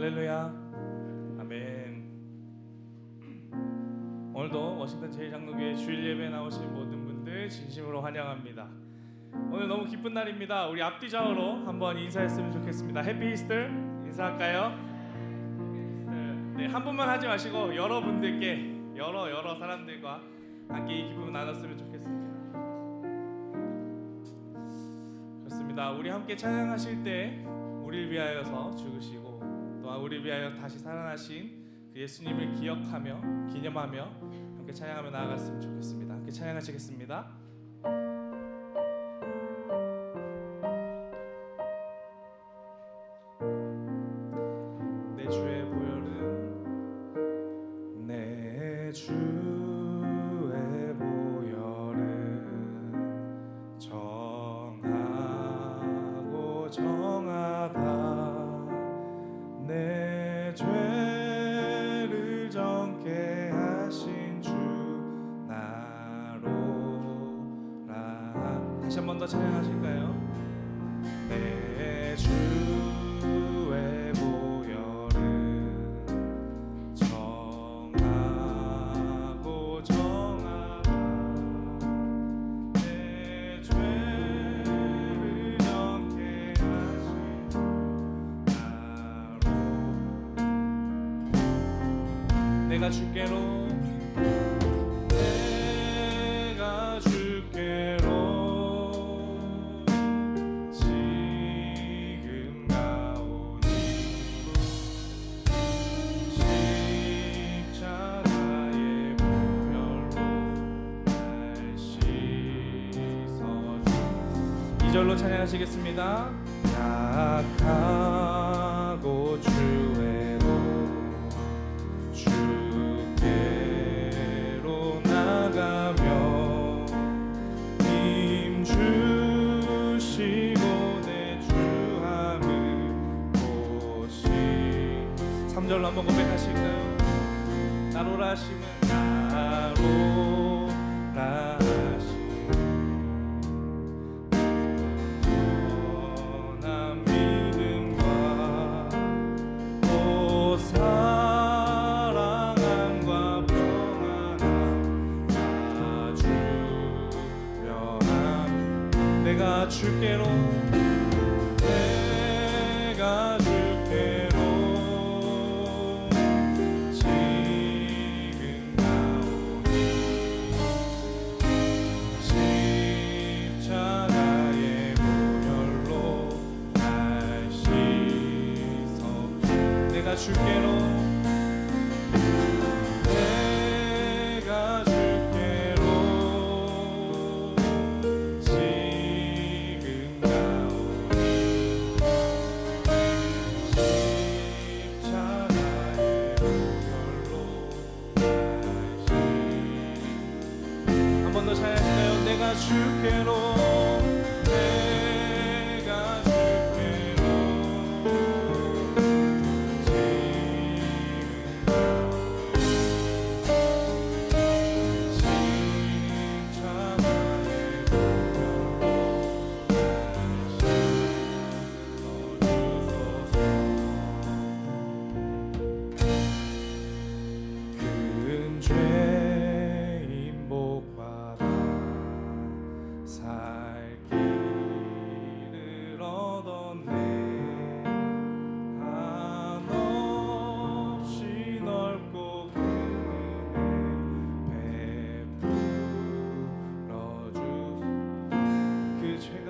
할렐루야. 아멘. 오늘도 워싱턴 제1장로교회 주일 예배에 나오신 모든 분들 진심으로 환영합니다. 오늘 너무 기쁜 날입니다. 우리 앞뒤 좌우로 한번 인사했으면 좋겠습니다. 해피 이스터 인사할까요? 네, 한 분만 하지 마시고 여러분들께 여러 사람들과 함께 이 기쁨을 나눴으면 좋겠습니다. 그렇습니다. 우리 함께 찬양하실 때 우리를 위하여서 죽으시고 또한 우리를 위하여 다시 살아나신 그 예수님을 기억하며 기념하며 함께 찬양하며 나아갔으면 좋겠습니다. 함께 찬양하시겠습니다. 내 주의 보혈은 내 주의 보혈은 정하고 정하다 내 죄를 정케 하신 주 나로라. 다시 한 번 더 찬양하실까요? 내 주의 보혈은 정하고 정하다 내 죄를 정케 하신 주 내가 주께로 지금 가오니 십자가의 보혈로 날 씻어주. 2절로 찬양하시겠습니다. 약하고 주의로 주께로 나가며 힘 주시고 내 주함을 보시. 3절로 한번 고백하실까요? 나로라 하시면 나로라 내가 주께로 지금 가오니 십자가의 보혈로 날 씻어. 내가 주께로 내가 주께로 내가 주께로 십자가의 보혈로 큰 죄인 복받아 살 길을 얻었네. 한없이 넓고 큰 은혜 베풀어 주. 그 죄가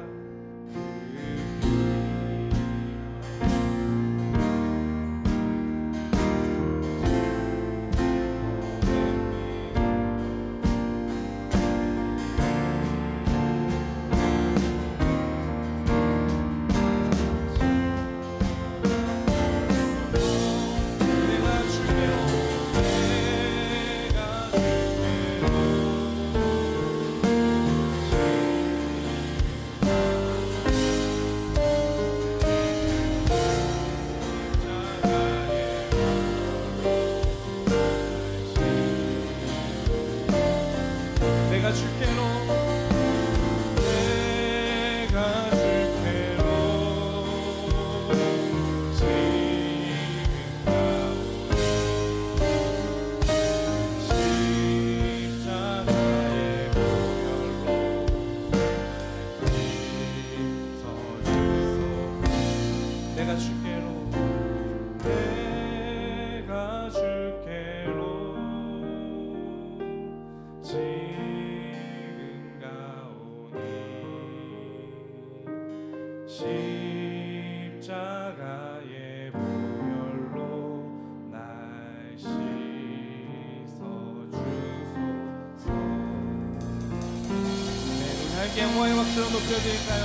내가 주께로 지금 지금 가오니 십자가의 보혈로 날 씻어주소서. 네, 우리 함께 영광의 박수로 높여드릴까요?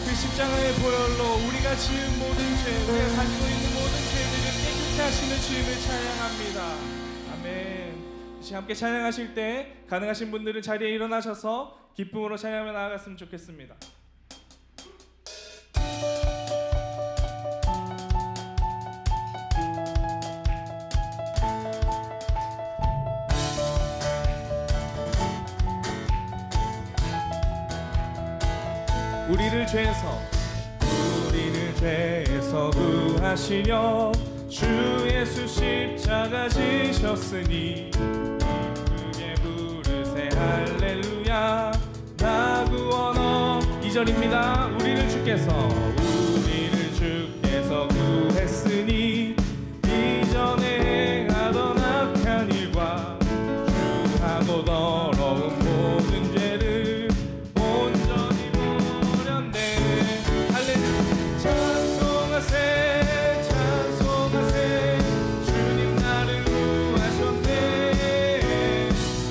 그 십자가의 보혈로 우리가 지은 모든 죄, 우리가 가지고 있는 모든 죄들을 깨끗게 하시는 주님을 찬양합니다. 아멘. 이제 함께 찬양하실 때 가능하신 분들은 자리에 일어나셔서 기쁨으로 찬양하며 나아갔으면 좋겠습니다. 우리를 죄에서 구하시려 주 예수 십자가 지셨으니 기쁘게 부르세 할렐루야 나 구원어. 2절입니다. 우리를 주께서 구했으니 이전에 행하던 악한 일과 주하고 더러운 모든 죄를 온전히 버렸네. 할렐루야. 찬송하세 찬송하세 주님 나를 구하셨네.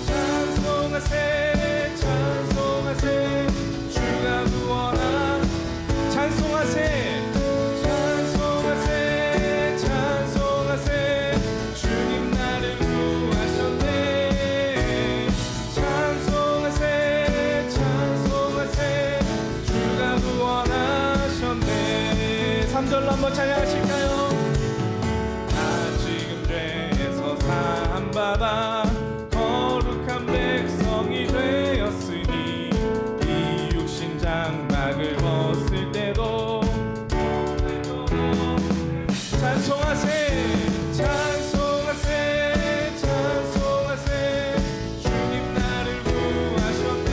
찬송하세 찬송하세 주가 구원한. 찬송하세 찬송하세 찬송하세 주님 나를 구하셨네. 찬송하세 찬송하세 주가 구원하셨네. 3절로 한번 찬양하실까요? 나 지금 죄에서 사함받아 거룩한 백성이 되었으니 이 육신 장막을 벗을 때도 찬송하세 찬송하세 찬송하세 주님 나를 구하셨네.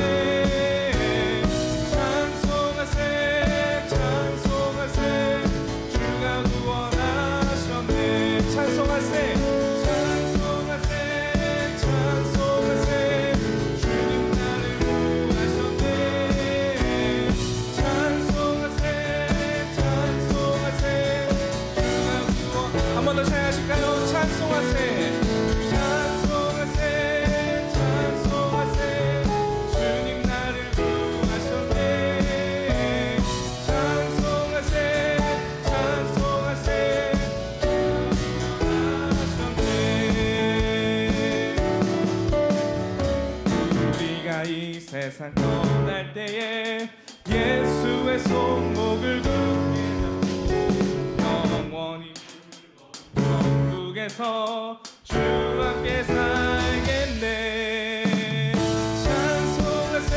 찬송하세 찬송하세 주가 구원하셨네. 찬송하세 찬송하세 찬송하세 주님 나를 구하셨네. 찬송하세 찬송하세 한 번 더 찬양하실까요? 찬송하세 찬송하세 찬송하세 주님 나를 구하셨네. 찬송하세 찬송하세 구하셨네. 우리가 이 세상 떠날 때에 예수의 손목을 굳게 영원히 천국에서 주 함께 살겠네. 찬송하세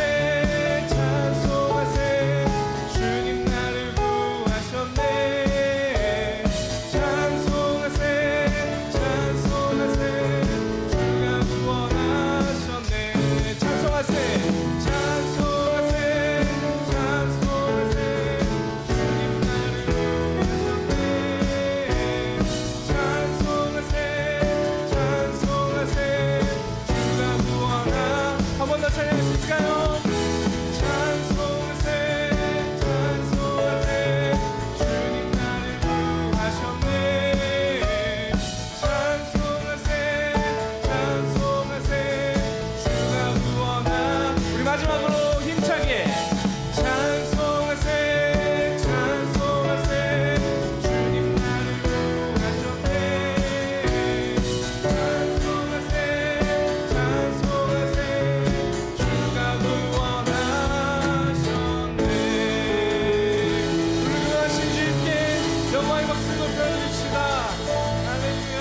찬송하세 주님 나를 구하셨네. 찬송하세 찬송하세 주가 구원하셨네. 찬송하세 찬송하세 찬송하세 주님 나를 구하셨네. 찬송하세 찬송하세 주가 구원하. 한 번 더 찬양하실까요? 찬송하세 찬송하세 주님 나를 구하셨네. 찬송하세 찬송하세 주가 구원하. 우리 마지막으로 힘차게 찬송하세 찬송하세 주님 나를 구하셨네. 찬송하세 찬송하세 주가 구원하셨네. 불구하신 주님께 영광의 박수 높여드립시다. 할렐루야.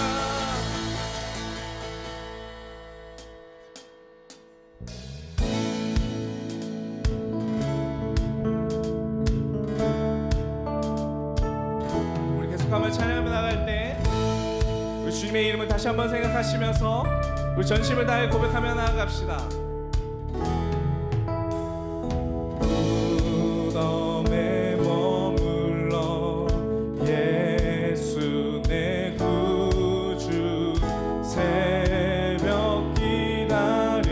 우리 계속하며 찬양하며 나갈 때 우리 주님의 이름을 다시 한번 생각하시면서 우리 전심을 다해 고백하며 나아갑시다. 무덤에 머물러 예수 내 구주 새벽 기다려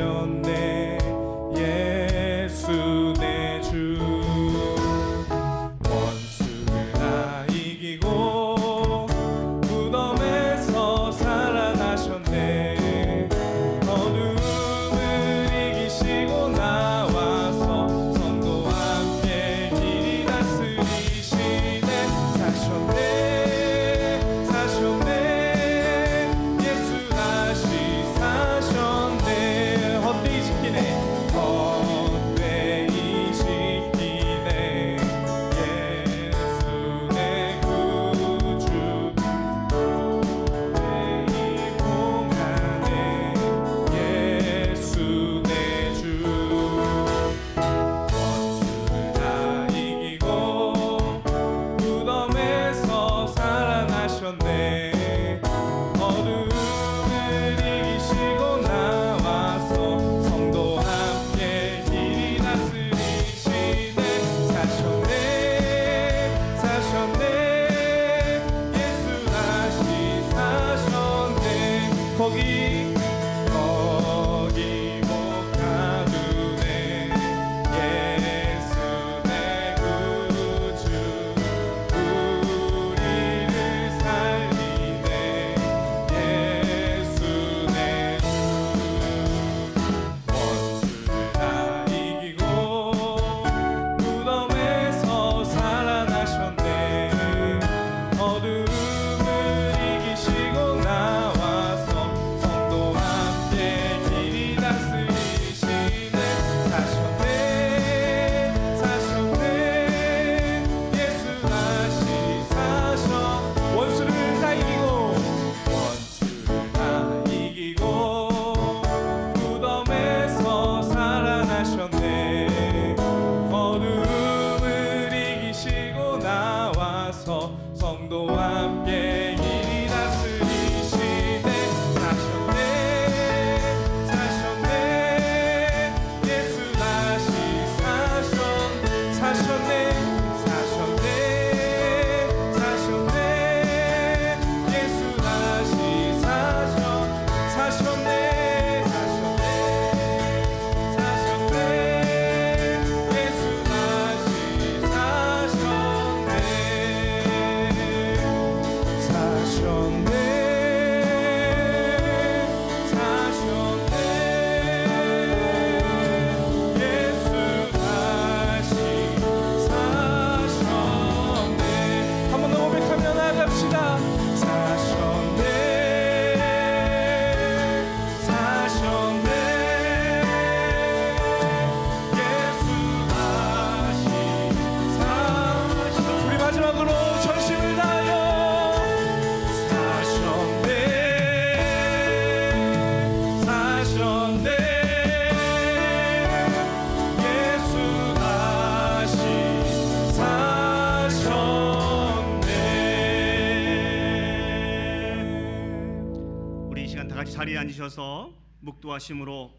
자리에 앉으셔서 묵도하심으로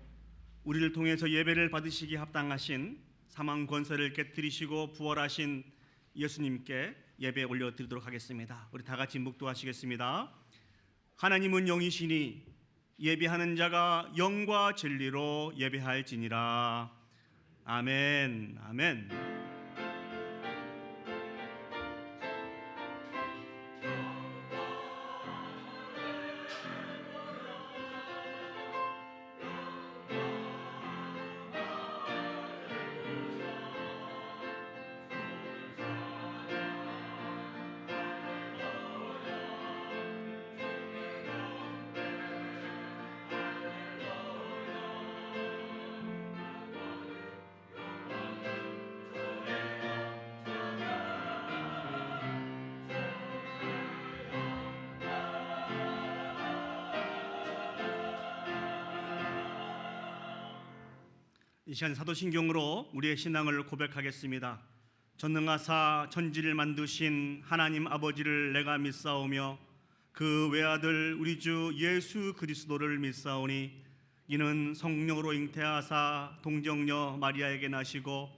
우리를 통해서 예배를 받으시기 합당하신 사망 권세를 깨뜨리시고 부활하신 예수님께 예배 올려드리도록 하겠습니다. 우리 다 같이 묵도하시겠습니다. 하나님은 영이시니 예배하는 자가 영과 진리로 예배할지니라. 아멘. 아멘. 이 시간 사도신경으로 우리의 신앙을 고백하겠습니다. 전능하사 천지를 만드신 하나님 아버지를 내가 믿사오며 그 외아들 우리 주 예수 그리스도를 믿사오니 이는 성령으로 잉태하사 동정녀 마리아에게 나시고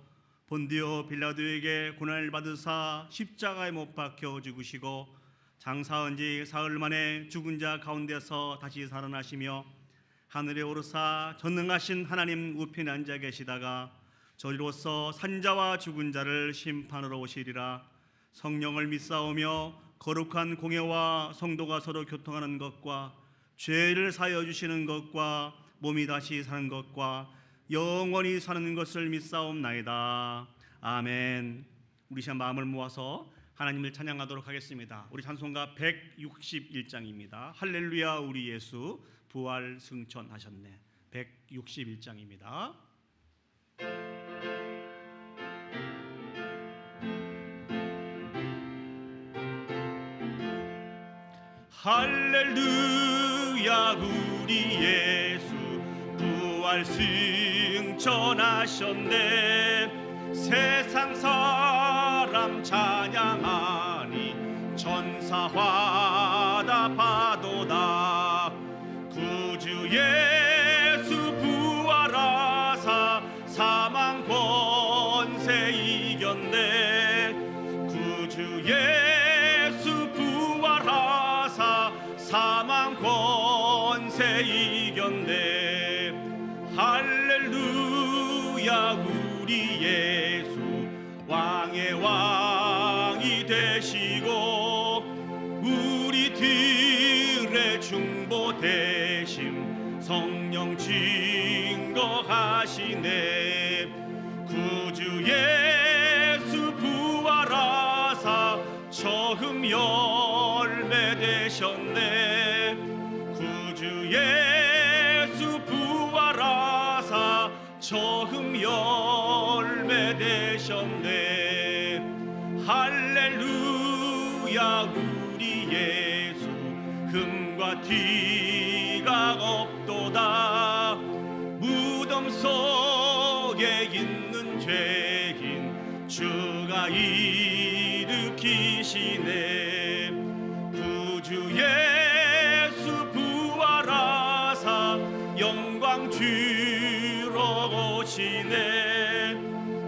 본디오 빌라도에게 고난을 받으사 십자가에 못 박혀 죽으시고 장사한 지 사흘 만에 죽은 자 가운데서 다시 살아나시며 하늘에 오르사 전능하신 하나님 우편에 앉아 계시다가 저리로서 산자와 죽은 자를 심판하러 오시리라. 성령을 믿사오며 거룩한 공예와 성도가 서로 교통하는 것과 죄를 사하여 주시는 것과 몸이 다시 사는 것과 영원히 사는 것을 믿사옵나이다. 아멘. 우리 시간 마음을 모아서 하나님을 찬양하도록 하겠습니다. 우리 찬송가 161장입니다. 할렐루야 우리 예수 부활 승천하셨네. 161장입니다. 할렐루야 우리 예수 부활 승천하셨네. 세상 사람 찬양하니 천사 화답하도다. 구주 예수 부활하사 사망 권세 이겼네. 구주 예수 부활하사 사망 권세 이겼네. 할렐루야 우리 예수 왕의 왕이 되시고 우리들의 중보 대심 성령 증거하시네. 구주 예수 부활하사 처음 열매 되셨네. 구주 예수 부활하사 처음 열매 되셨네. 할렐루야 우리 예수 흠과 티가 없도다. 무덤 속에 있는 죄인 주가 일으키시네. 구주 예수 부활하사 영광 주러 오시네.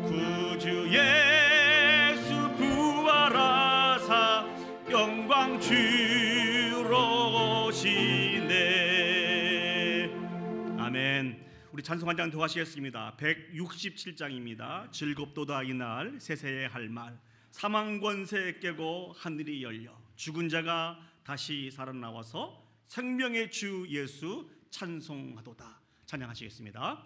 구주 예수 부활하사 영광 주러 오시네. 아멘. 우리 찬송 한 장 더 하시겠습니다. 167장입니다. 즐겁도다 이날 세세의 할 말. 사망 권세 깨고 하늘이 열려 죽은 자가 다시 살아나와서 생명의 주 예수 찬송하도다. 찬양하시겠습니다.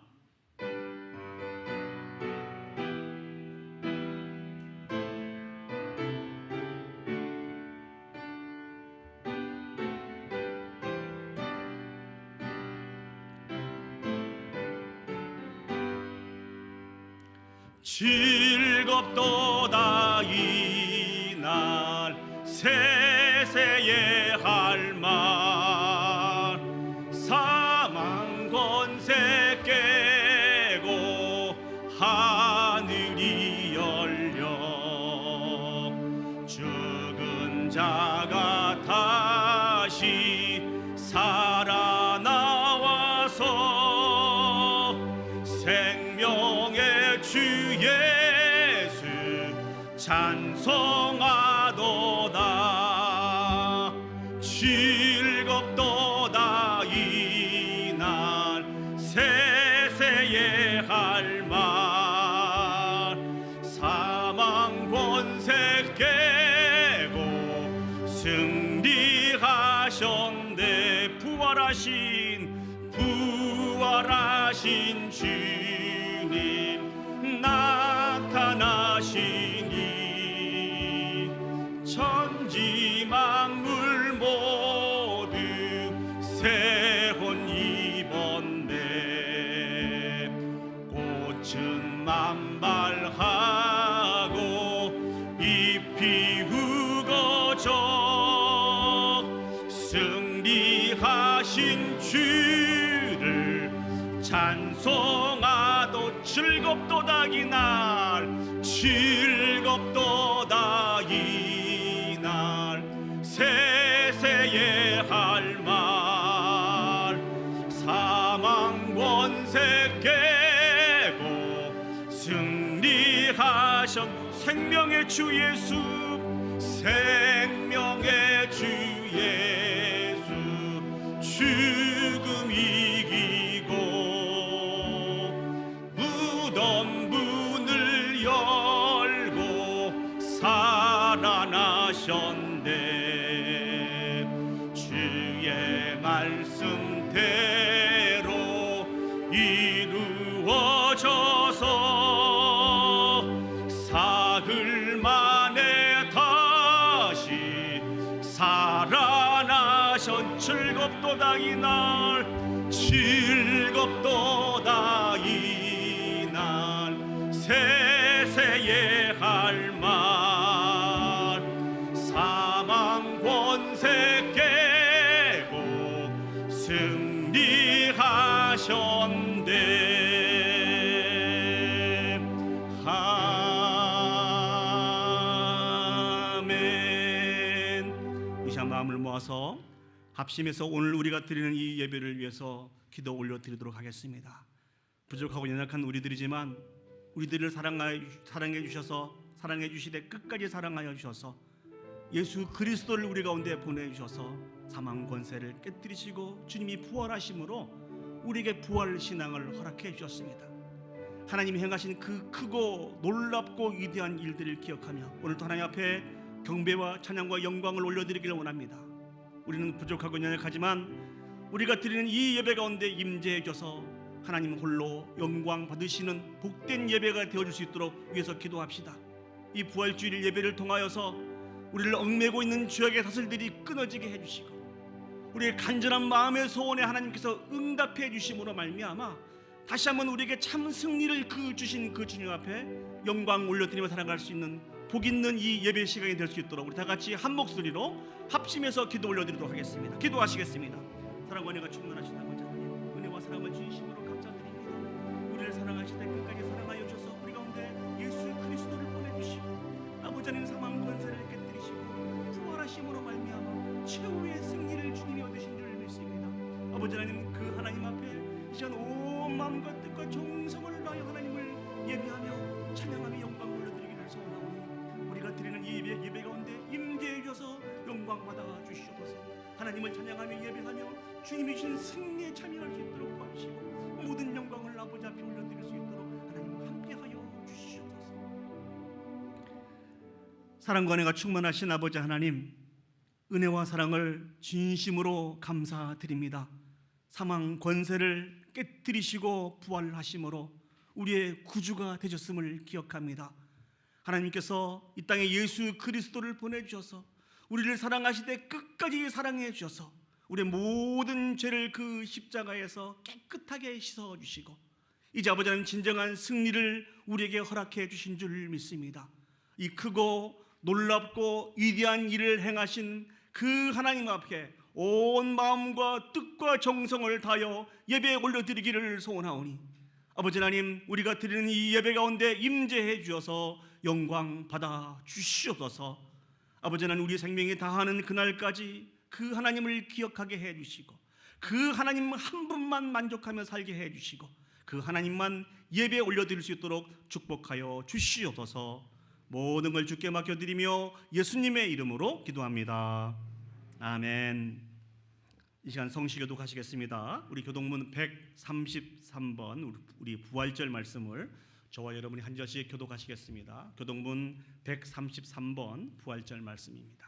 즐겁도다 이날 세세의 할 말. 사망 권세 깨고 하늘이 열려 죽은 자가 다시 살아나 주 예수 찬송하도다. 즐겁도다 이날 세세의 할 말. 사망 권세 깨고 승리하셨네. 부활하신 주님 나타나시니 천지 만물 모두 새혼 입었네. 꽃은 만발하고 잎이 우거져 승리하신 주를 찬송하도 즐겁도다 이날. 즐겁도다 이날 세세의 할 말. 사망 권세 깨고 승리하신 생명의 주 예수. 생명의 주 예수 죽음 이기고 무덤 문을 열고 살아나셨네. 주의 말씀대로 이루어져서 사흘 만에 다시 살아나셨. 즐겁도다 이날. 즐겁도다 이날 세세의 할 말. 사망 권세 깨고 승리하셨네. 아멘. 이 시간 마음을 모아서 합심해서 오늘 우리가 드리는 이 예배를 위해서 기도 올려드리도록 하겠습니다. 부족하고 연약한 우리들이지만 우리들을 사랑해 주셔서 사랑해 주시되 끝까지 사랑하여 주셔서 예수 그리스도를 우리 가운데 보내주셔서 사망 권세를 깨뜨리시고 주님이 부활하심으로 우리에게 부활 신앙을 허락해 주셨습니다. 하나님이 행하신 그 크고 놀랍고 위대한 일들을 기억하며 오늘도 하나님 앞에 경배와 찬양과 영광을 올려드리기를 원합니다. 우리는 부족하고 연약하지만 우리가 드리는 이 예배 가운데 임재해 줘서 하나님 홀로 영광 받으시는 복된 예배가 되어줄 수 있도록 위해서 기도합시다. 이 부활주일 예배를 통하여서 우리를 얽매고 있는 죄악의 사슬들이 끊어지게 해주시고 우리의 간절한 마음의 소원에 하나님께서 응답해 주심으로 말미암아 다시 한번 우리에게 참 승리를 주신 그 주님 앞에 영광 올려드리며 살아갈 수 있는 복 있는 이 예배 시간이 될 수 있도록 우리 다 같이 한 목소리로 합심해서 기도 올려드리도록 하겠습니다. 기도하시겠습니다. 사랑과 은혜가 충만하신 아버지 하나님, 은혜와 사랑을 진심으로 감사드립니다. 우리를 사랑하시되 끝까지 사랑하여 주셔서 우리 가운데 예수 그리스도를 보내주시고 아버지 하나님 사망 권세를 깨뜨리시고 부활하심으로 말미암아 최후의 승리를 주님이 얻으신 줄 믿습니다. 아버지 하나님, 그 하나님 앞에 이전 온 마음과 뜻과 정성을 다하여 하나님을 예배하며 찬양하며 영광 올려드리기를 소원하오니 우리가 드리는 이 예배 가운데 임재해 주셔서 영광 받아 주시옵소서. 하나님을 찬양하며 예배하며 주님이 주신 승리에 참여할 수 있도록 도와주시고 모든 영광을 아버지 앞에 올려드릴 수 있도록 하나님 함께하여 주시옵소서. 사랑과 은혜가 충만하신 아버지 하나님, 은혜와 사랑을 진심으로 감사드립니다. 사망 권세를 깨뜨리시고 부활하심으로 우리의 구주가 되셨음을 기억합니다. 하나님께서 이 땅에 예수 그리스도를 보내주셔서 우리를 사랑하시되 끝까지 사랑해 주셔서 우리의 모든 죄를 그 십자가에서 깨끗하게 씻어주시고 이제 아버지 하나님 진정한 승리를 우리에게 허락해 주신 줄 믿습니다. 이 크고 놀랍고 위대한 일을 행하신 그 하나님 앞에 온 마음과 뜻과 정성을 다하여 예배에 올려드리기를 소원하오니 아버지 하나님, 우리가 드리는 이 예배 가운데 임재해 주셔서 영광 받아 주시옵소서. 아버지 하나님, 우리 생명이 다하는 그날까지 그 하나님을 기억하게 해주시고 그 하나님 한 분만 만족하며 살게 해주시고 그 하나님만 예배에 올려드릴 수 있도록 축복하여 주시옵소서. 모든 걸 주께 맡겨드리며 예수님의 이름으로 기도합니다. 아멘. 이 시간 성시교도 가시겠습니다. 우리 교동문 133번 우리 부활절 말씀을 저와 여러분이 한 절씩 교독하시겠습니다. 교동문 133번 부활절 말씀입니다.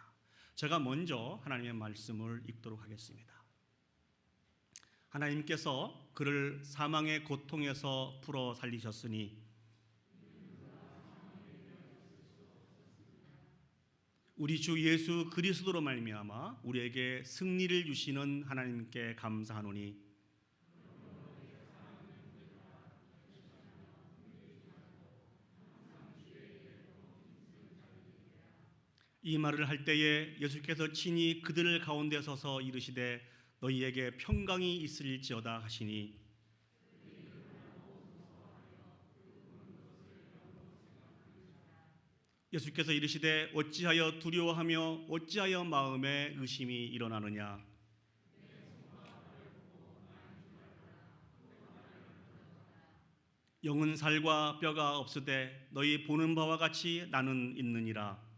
제가 먼저 하나님의 말씀을 읽도록 하겠습니다. 하나님께서 그를 사망의 고통에서 풀어 살리셨으니 우리 주 예수 그리스도로 말미암아 우리에게 승리를 주시는 하나님께 감사하노니 이 말을 할 때에 예수께서 친히 그들 가운데 서서 이르시되 너희에게 평강이 있을지어다 하시니 예수께서 이르시되 어찌하여 두려워하며 어찌하여 마음에 의심이 일어나느냐. 영은 살과 뼈가 없으되 너희 보는 바와 같이 나는 있느니라.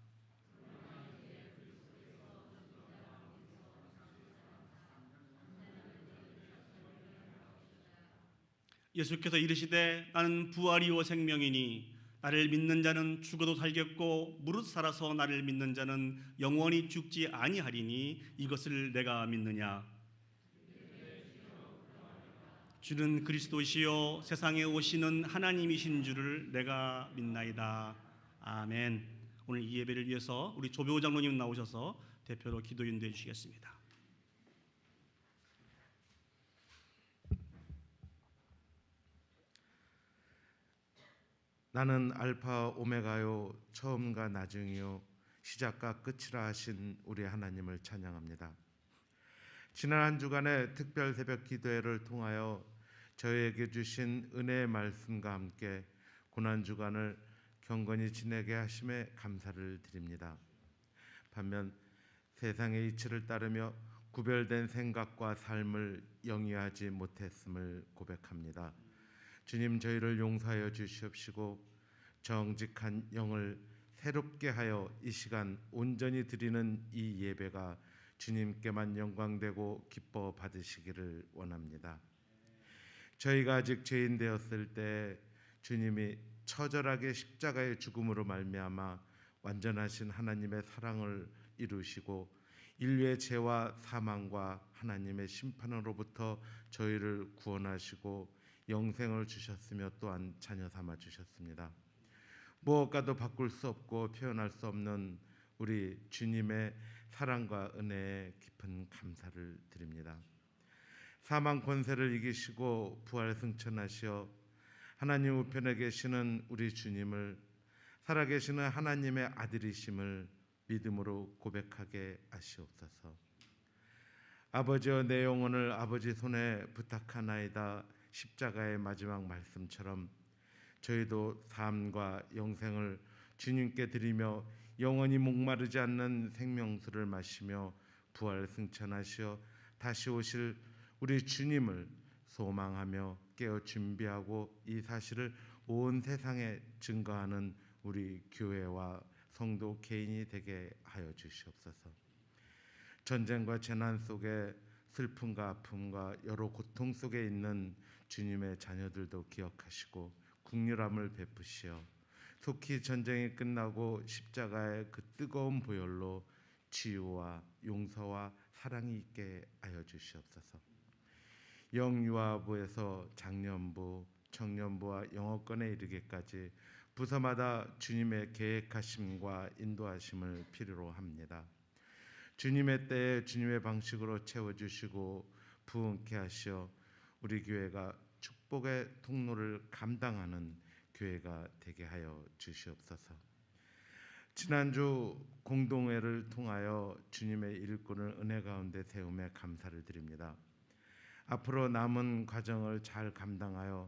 예수께서 이르시되 나는 부활이요 생명이니 나를 믿는 자는 죽어도 살겠고 무릇 살아서 나를 믿는 자는 영원히 죽지 아니하리니 이것을 내가 믿느냐. 주는 그리스도시요 세상에 오시는 하나님이신 줄을 내가 믿나이다. 아멘. 오늘 이 예배를 위해서 우리 조배호 장로님 나오셔서 대표로 기도 인도해 주시겠습니다. 나는 알파 오메가요 처음과 나중이요 시작과 끝이라 하신 우리 하나님을 찬양합니다. 지난 한 주간의 특별 새벽 기도회를 통하여 저희에게 주신 은혜의 말씀과 함께 고난 주간을 경건히 지내게 하심에 감사를 드립니다. 반면 세상의 이치를 따르며 구별된 생각과 삶을 영위하지 못했음을 고백합니다. 주님, 저희를 용서하여 주시옵시고 정직한 영을 새롭게 하여 이 시간 온전히 드리는 이 예배가 주님께만 영광되고 기뻐 받으시기를 원합니다. 저희가 아직 죄인 되었을 때 주님이 처절하게 십자가의 죽음으로 말미암아 완전하신 하나님의 사랑을 이루시고 인류의 죄와 사망과 하나님의 심판으로부터 저희를 구원하시고 영생을 주셨으며 또한 자녀 삼아 주셨습니다. 무엇과도 바꿀 수 없고 표현할 수 없는 우리 주님의 사랑과 은혜에 깊은 감사를 드립니다. 사망 권세를 이기시고 부활 승천하시어 하나님 우편에 계시는 우리 주님을 살아계시는 하나님의 아들이심을 믿음으로 고백하게 하시옵소서. 아버지여 내 영혼을 아버지 손에 부탁하나이다. 십자가의 마지막 말씀처럼 저희도 삶과 영생을 주님께 드리며 영원히 목마르지 않는 생명수를 마시며 부활 승천하시어 다시 오실 우리 주님을 소망하며 깨어 준비하고 이 사실을 온 세상에 증거하는 우리 교회와 성도 개인이 되게 하여 주시옵소서. 전쟁과 재난 속에 슬픔과 아픔과 여러 고통 속에 있는 주님의 자녀들도 기억하시고 국률함을 베푸시어 속히 전쟁이 끝나고 십자가의 그 뜨거운 보혈로 치유와 용서와 사랑이 있게 하여 주시옵소서. 영유아부에서 장년부, 청년부와 영어권에 이르기까지 부서마다 주님의 계획하심과 인도하심을 필요로 합니다. 주님의 때에 주님의 방식으로 채워주시고 부흥케 하시어 우리 교회가 축복의 통로를 감당하는 교회가 되게 하여 주시옵소서. 지난주 공동회를 통하여 주님의 일꾼을 은혜 가운데 세움에 감사를 드립니다. 앞으로 남은 과정을 잘 감당하여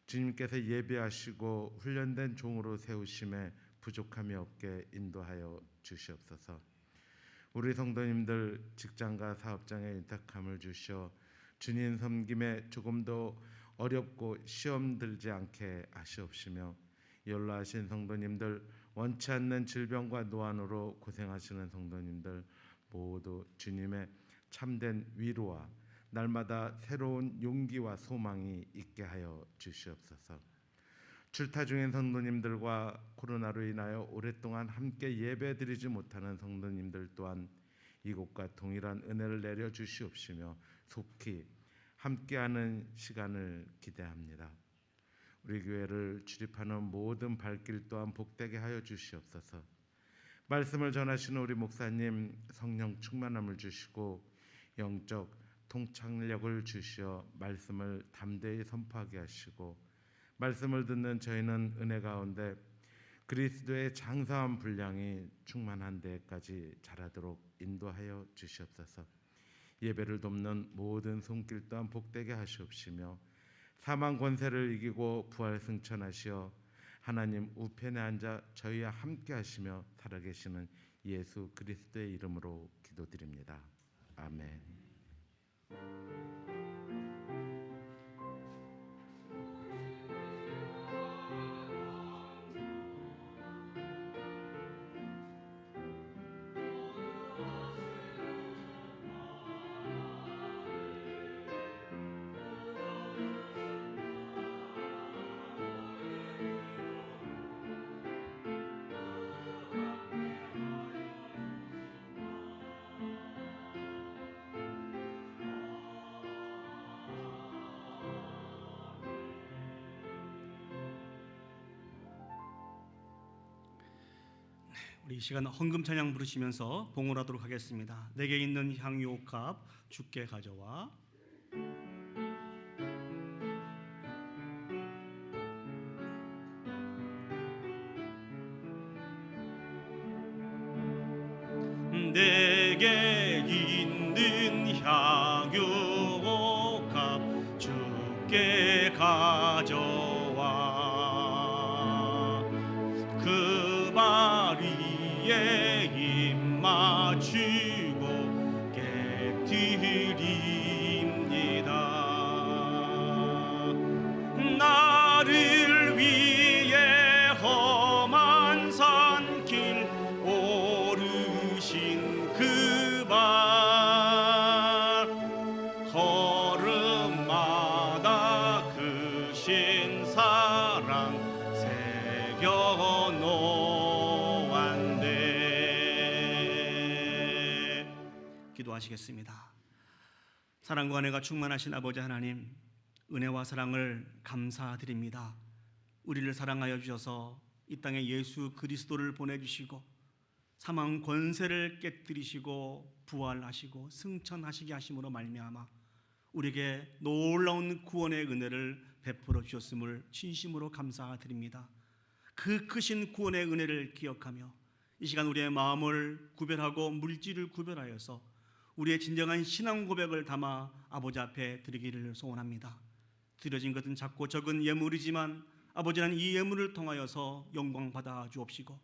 주님께서 예배하시고 훈련된 종으로 세우심에 부족함이 없게 인도하여 주시옵소서. 우리 성도님들 직장과 사업장에 윤택함을 주시어 주님 섬김에 조금 더 어렵고 시험 들지 않게 하시옵시며 연로하신 성도님들, 원치 않는 질병과 노안으로 고생하시는 성도님들 모두 주님의 참된 위로와 날마다 새로운 용기와 소망이 있게 하여 주시옵소서. 출타 중인 성도님들과 코로나로 인하여 오랫동안 함께 예배드리지 못하는 성도님들 또한 이곳과 동일한 은혜를 내려 주시옵시며 속히 함께하는 시간을 기대합니다. 우리 교회를 출입하는 모든 발길 또한 복되게 하여 주시옵소서. 말씀을 전하시는 우리 목사님 성령 충만함을 주시고 영적 통찰력을 주시어 말씀을 담대히 선포하게 하시고 말씀을 듣는 저희는 은혜 가운데 그리스도의 장사한 분량이 충만한 데까지 자라도록 인도하여 주시옵소서. 예배를 돕는 모든 손길 또한 복되게 하시옵시며 사망 권세를 이기고 부활 승천하시어 하나님 우편에 앉아 저희와 함께 하시며 살아계시는 예수 그리스도의 이름으로 기도드립니다. 아멘. 우리 이 시간 헌금 찬양 부르시면서 봉헌하도록 하겠습니다. 내게 있는 향유옥합 주께 가져와. 내게 있는 향유옥합 주께 가져와. 그 바리에 입 맞추고 깨뜨립니다. 나를 위해 험한 산길 오르신 그 발, 걸음마다 크신 사랑 새겨 놓았네. 기도하시겠습니다. 사랑과 은혜가 충만하신 아버지 하나님, 은혜와 사랑을 감사드립니다. 우리를 사랑하여 주셔서 이 땅에 예수 그리스도를 보내주시고 사망 권세를 깨뜨리시고 부활하시고 승천하시게 하심으로 말미암아 우리에게 놀라운 구원의 은혜를 베풀어 주셨음을 진심으로 감사드립니다. 그 크신 구원의 은혜를 기억하며 이 시간 우리의 마음을 구별하고 물질을 구별하여서 우리의 진정한 신앙 고백을 담아 아버지 앞에 드리기를 소원합니다. 드려진 것은 작고 적은 예물이지만 아버지는 이 예물을 통하여서 영광 받아 주옵시고,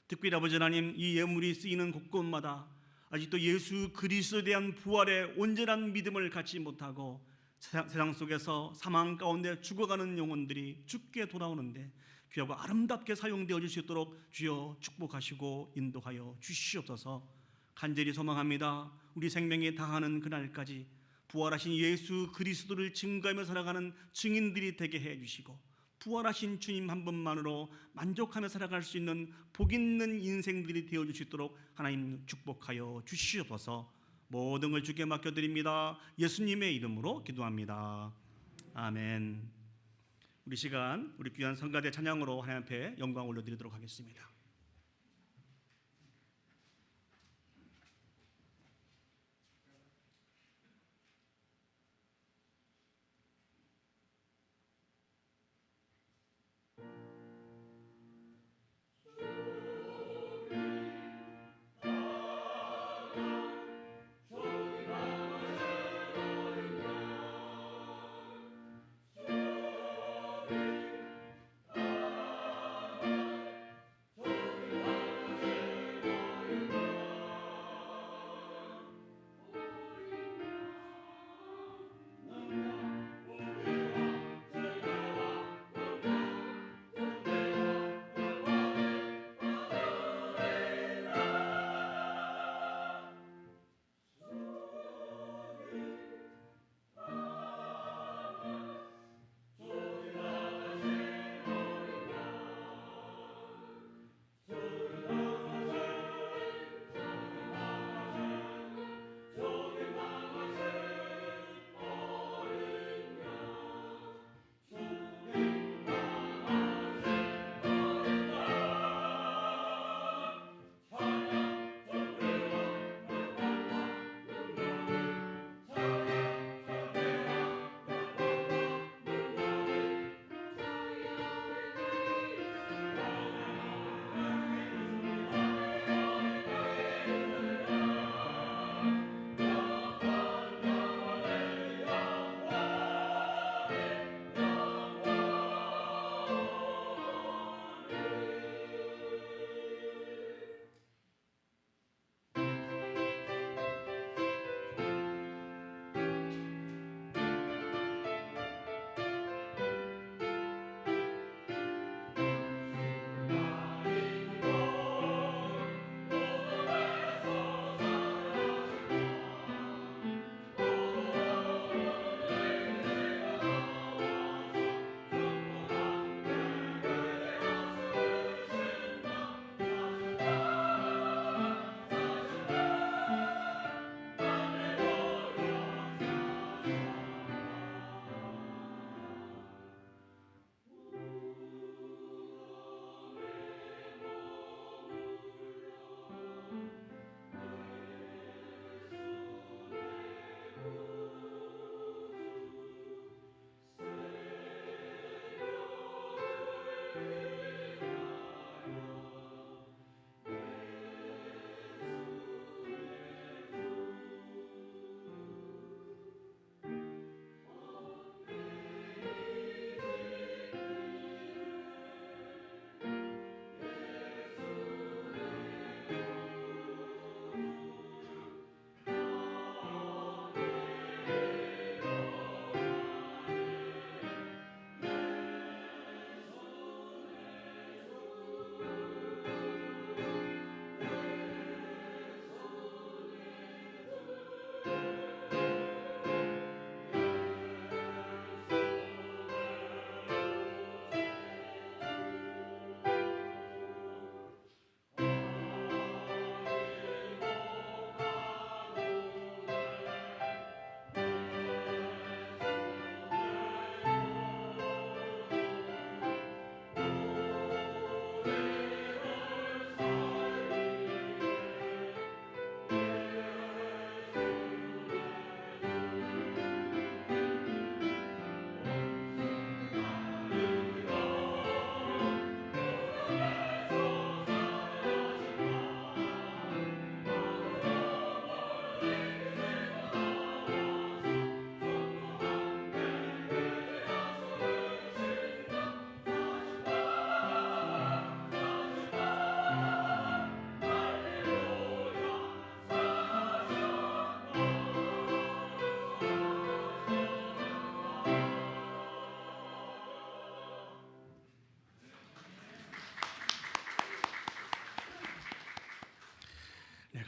특별히 아버지 하나님, 이 예물이 쓰이는 곳곳마다 아직도 예수 그리스도에 대한 부활의 온전한 믿음을 갖지 못하고 세상 속에서 사망 가운데 죽어가는 영혼들이 죽게 돌아오는데 귀하고 아름답게 사용되어 줄 수 있도록 주여 축복하시고 인도하여 주시옵소서. 간절히 소망합니다. 우리 생명이 다하는 그날까지 부활하신 예수 그리스도를 증거하며 살아가는 증인들이 되게 해주시고 부활하신 주님 한 분만으로 만족하며 살아갈 수 있는 복 있는 인생들이 되어줄 수 있도록 하나님 축복하여 주시옵소서. 모든 걸 주께 맡겨드립니다. 예수님의 이름으로 기도합니다. 아멘. 우리 시간 우리 귀한 성가대 찬양으로 하나님 앞에 영광 올려드리도록 하겠습니다.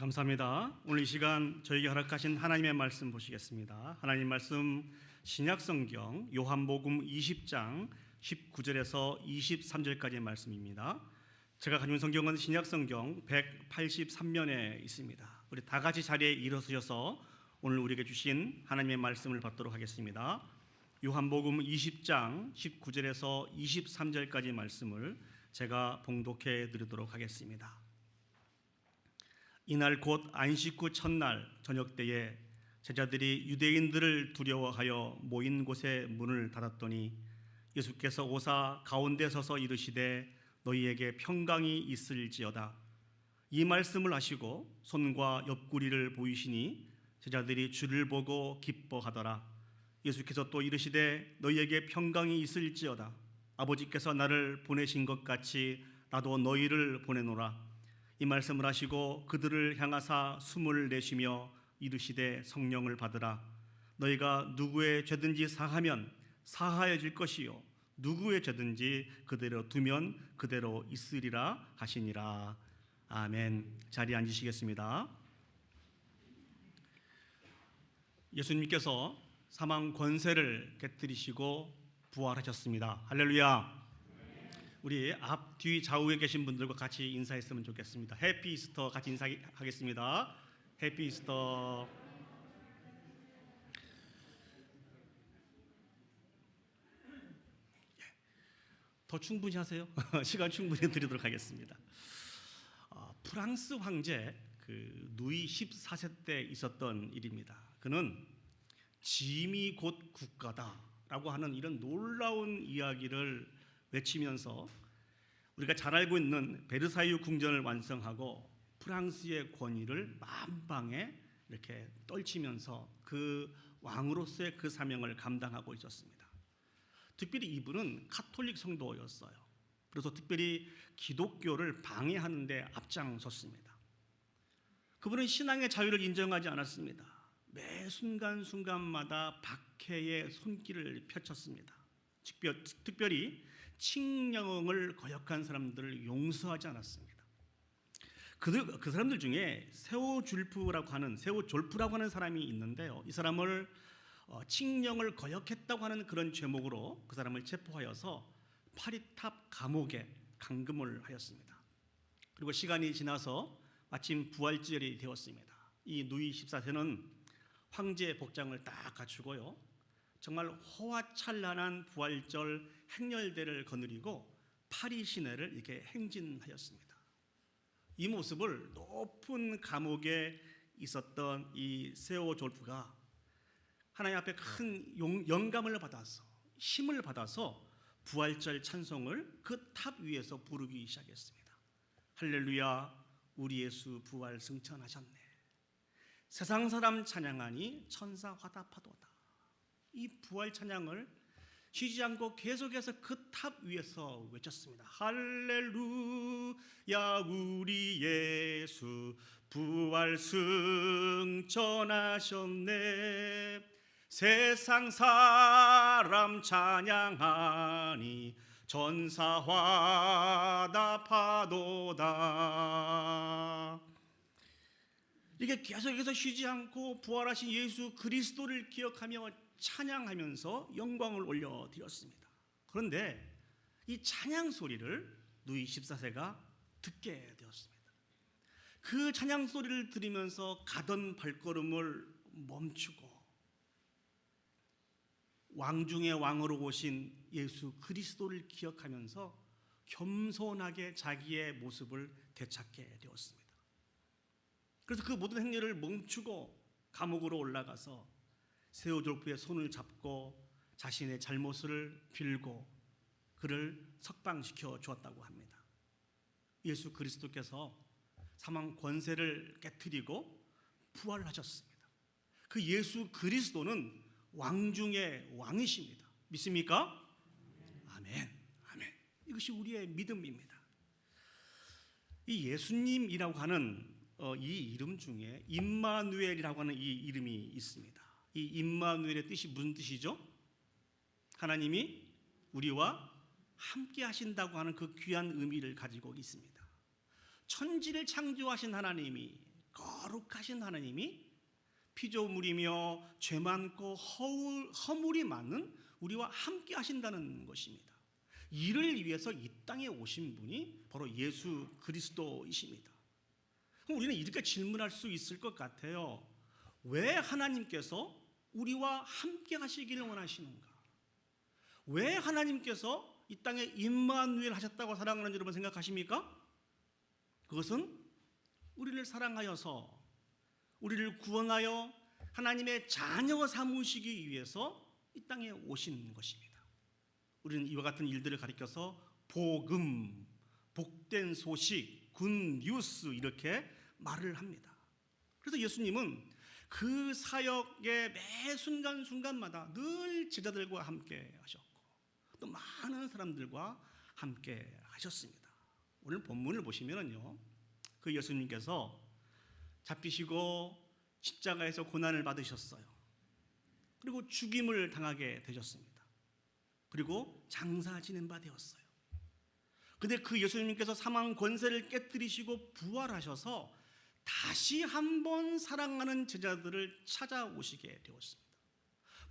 감사합니다. 오늘 이 시간 저에게 허락하신 하나님의 말씀 보시겠습니다. 하나님 말씀 신약성경 요한복음 20장 19절에서 23절까지의 말씀입니다. 제가 가진 성경은 신약성경 183면에 있습니다. 우리 다 같이 자리에 일어서셔서 오늘 우리에게 주신 하나님의 말씀을 받도록 하겠습니다. 요한복음 20장 19절에서 23절까지 말씀을 제가 봉독해 드리도록 하겠습니다. 이날 곧 안식 후 첫날 저녁 때에 제자들이 유대인들을 두려워하여 모인 곳에 문을 닫았더니 예수께서 오사 가운데 서서 이르시되 너희에게 평강이 있을지어다. 이 말씀을 하시고 손과 옆구리를 보이시니 제자들이 주를 보고 기뻐하더라. 예수께서 또 이르시되 너희에게 평강이 있을지어다. 아버지께서 나를 보내신 것 같이 나도 너희를 보내노라. 이 말씀을 하시고 그들을 향하사 숨을 내쉬며 이르시되 성령을 받으라. 너희가 누구의 죄든지 사하면 사하여질 것이요 누구의 죄든지 그대로 두면 그대로 있으리라 하시니라. 아멘. 자리에 앉으시겠습니다. 예수님께서 사망 권세를 깨뜨리시고 부활하셨습니다. 할렐루야. 우리 앞, 뒤, 좌우에 계신 분들과 같이 인사했으면 좋겠습니다. 해피 이스터 같이 인사하겠습니다. 해피 이스터. 더 충분히 하세요. 시간 충분히 드리도록 하겠습니다. 프랑스 황제 누이 14세 때 있었던 일입니다. 그는 짐이 곧 국가다라고 하는 이런 놀라운 이야기를 외치면서 우리가 잘 알고 있는 베르사유 궁전을 완성하고 프랑스의 권위를 만방에 이렇게 떨치면서 그 왕으로서의 그 사명을 감당하고 있었습니다. 특별히 이분은 카톨릭 성도였어요. 그래서 특별히 기독교를 방해하는 데 앞장섰습니다. 그분은 신앙의 자유를 인정하지 않았습니다. 매 순간순간마다 박해의 손길을 펼쳤습니다. 특별히 칙령을 거역한 사람들을 용서하지 않았습니다. 그 사람들 중에 세오졸프라고 하는 사람이 있는데요. 이 사람을 칙령을 거역했다고 하는 그런 죄목으로 그 사람을 체포하여서 파리탑 감옥에 감금을 하였습니다. 그리고 시간이 지나서 마침 부활절이 되었습니다. 이 누이 14세는 황제의 복장을 딱 갖추고요. 정말 호화찬란한 부활절 행렬대를 거느리고 파리 시내를 이렇게 행진하였습니다. 이 모습을 높은 감옥에 있었던 이 세오졸프가 하나님 앞에 큰 영감을 받아서 힘을 받아서 부활절 찬송을 그 탑 위에서 부르기 시작했습니다. 할렐루야, 우리 예수 부활 승천하셨네. 세상 사람 찬양하니 천사 화답하도다. 이 부활 찬양을 쉬지 않고 계속해서 그 탑 위에서 외쳤습니다. 할렐루야, 우리 예수 부활 승천하셨네. 세상 사람 찬양하니 천사 화답하도다. 이게 계속해서 쉬지 않고 부활하신 예수 그리스도를 기억하며 찬양하면서 영광을 올려드렸습니다. 그런데 이 찬양 소리를 누이 14세가 듣게 되었습니다. 그 찬양 소리를 들으면서 가던 발걸음을 멈추고 왕 중의 왕으로 오신 예수 그리스도를 기억하면서 겸손하게 자기의 모습을 되찾게 되었습니다. 그래서 그 모든 행렬을 멈추고 감옥으로 올라가서 세오졸프의 손을 잡고 자신의 잘못을 빌고 그를 석방시켜 주었다고 합니다. 예수 그리스도께서 사망 권세를 깨뜨리고 부활하셨습니다. 그 예수 그리스도는 왕 중의 왕이십니다. 믿습니까? 아멘. 아멘. 이것이 우리의 믿음입니다. 이 예수님이라고 하는 이 이름 중에 임마누엘이라고 하는 이 이름이 있습니다. 이 임마누엘의 뜻이 무슨 뜻이죠? 하나님이 우리와 함께 하신다고 하는 그 귀한 의미를 가지고 있습니다. 천지를 창조하신 하나님이 거룩하신 하나님이 피조물이며 죄 많고 허물이 많은 우리와 함께 하신다는 것입니다. 이를 위해서 이 땅에 오신 분이 바로 예수 그리스도이십니다. 그럼 우리는 이렇게 질문할 수 있을 것 같아요. 왜 하나님께서 우리와 함께 하시기를 원하시는가? 왜 하나님께서 이 땅에 임마누엘 하셨다고 사랑하는 여러분 생각하십니까? 그것은 우리를 사랑하여서 우리를 구원하여 하나님의 자녀 삼으시기 위해서 이 땅에 오신 것입니다. 우리는 이와 같은 일들을 가리켜서 복음, 복된 소식, 굿뉴스 이렇게 말을 합니다. 그래서 예수님은 그 사역의 매 순간순간마다 늘 제자들과 함께 하셨고 또 많은 사람들과 함께 하셨습니다. 오늘 본문을 보시면요, 그 예수님께서 잡히시고 십자가에서 고난을 받으셨어요. 그리고 죽임을 당하게 되셨습니다. 그리고 장사 지낸 바 되었어요. 근데 그 예수님께서 사망 권세를 깨뜨리시고 부활하셔서 다시 한번 사랑하는 제자들을 찾아오시게 되었습니다.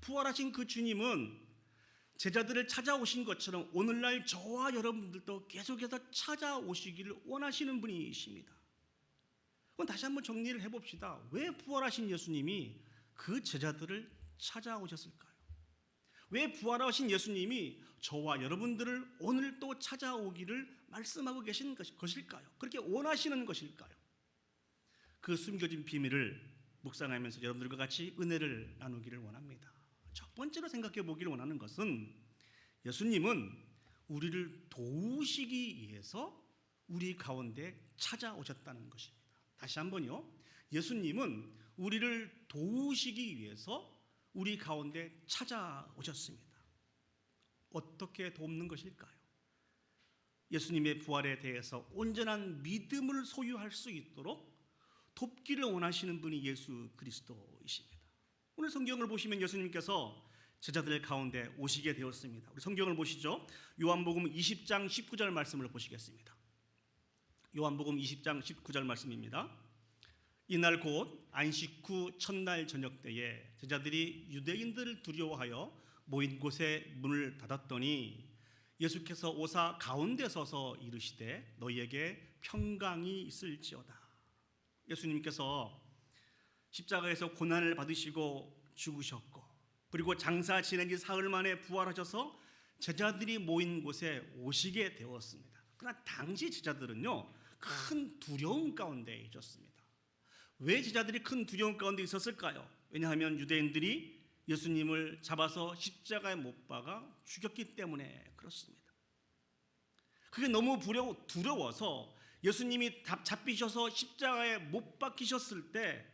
부활하신 그 주님은 제자들을 찾아오신 것처럼 오늘날 저와 여러분들도 계속해서 찾아오시기를 원하시는 분이십니다. 그럼 다시 한번 정리를 해봅시다. 왜 부활하신 예수님이 그 제자들을 찾아오셨을까요? 왜 부활하신 예수님이 저와 여러분들을 오늘 또 찾아오기를 말씀하고 계신 것일까요? 그렇게 원하시는 것일까요? 그 숨겨진 비밀을 묵상하면서 여러분들과 같이 은혜를 나누기를 원합니다. 첫 번째로 생각해 보기를 원하는 것은 예수님은 우리를 도우시기 위해서 우리 가운데 찾아오셨다는 것입니다. 다시 한번요. 예수님은 우리를 도우시기 위해서 우리 가운데 찾아오셨습니다. 어떻게 돕는 것일까요? 예수님의 부활에 대해서 온전한 믿음을 소유할 수 있도록 돕기를 원하시는 분이 예수 그리스도이십니다. 오늘 성경을 보시면 예수님께서 제자들 가운데 오시게 되었습니다. 우리 성경을 보시죠. 요한복음 20장 19절 말씀을 보시겠습니다. 요한복음 20장 19절 말씀입니다. 이날 곧 안식 후 첫날 저녁 때에 제자들이 유대인들을 두려워하여 모인 곳에 문을 닫았더니 예수께서 오사 가운데 서서 이르시되 너희에게 평강이 있을지어다. 예수님께서 십자가에서 고난을 받으시고 죽으셨고 그리고 장사 지낸 지 사흘 만에 부활하셔서 제자들이 모인 곳에 오시게 되었습니다. 그러나 당시 제자들은요, 큰 두려움 가운데 있었습니다. 왜 제자들이 큰 두려움 가운데 있었을까요? 왜냐하면 유대인들이 예수님을 잡아서 십자가에 못 박아 죽였기 때문에 그렇습니다. 그게 너무 두려워서 예수님이 잡히셔서 십자가에 못 박히셨을 때,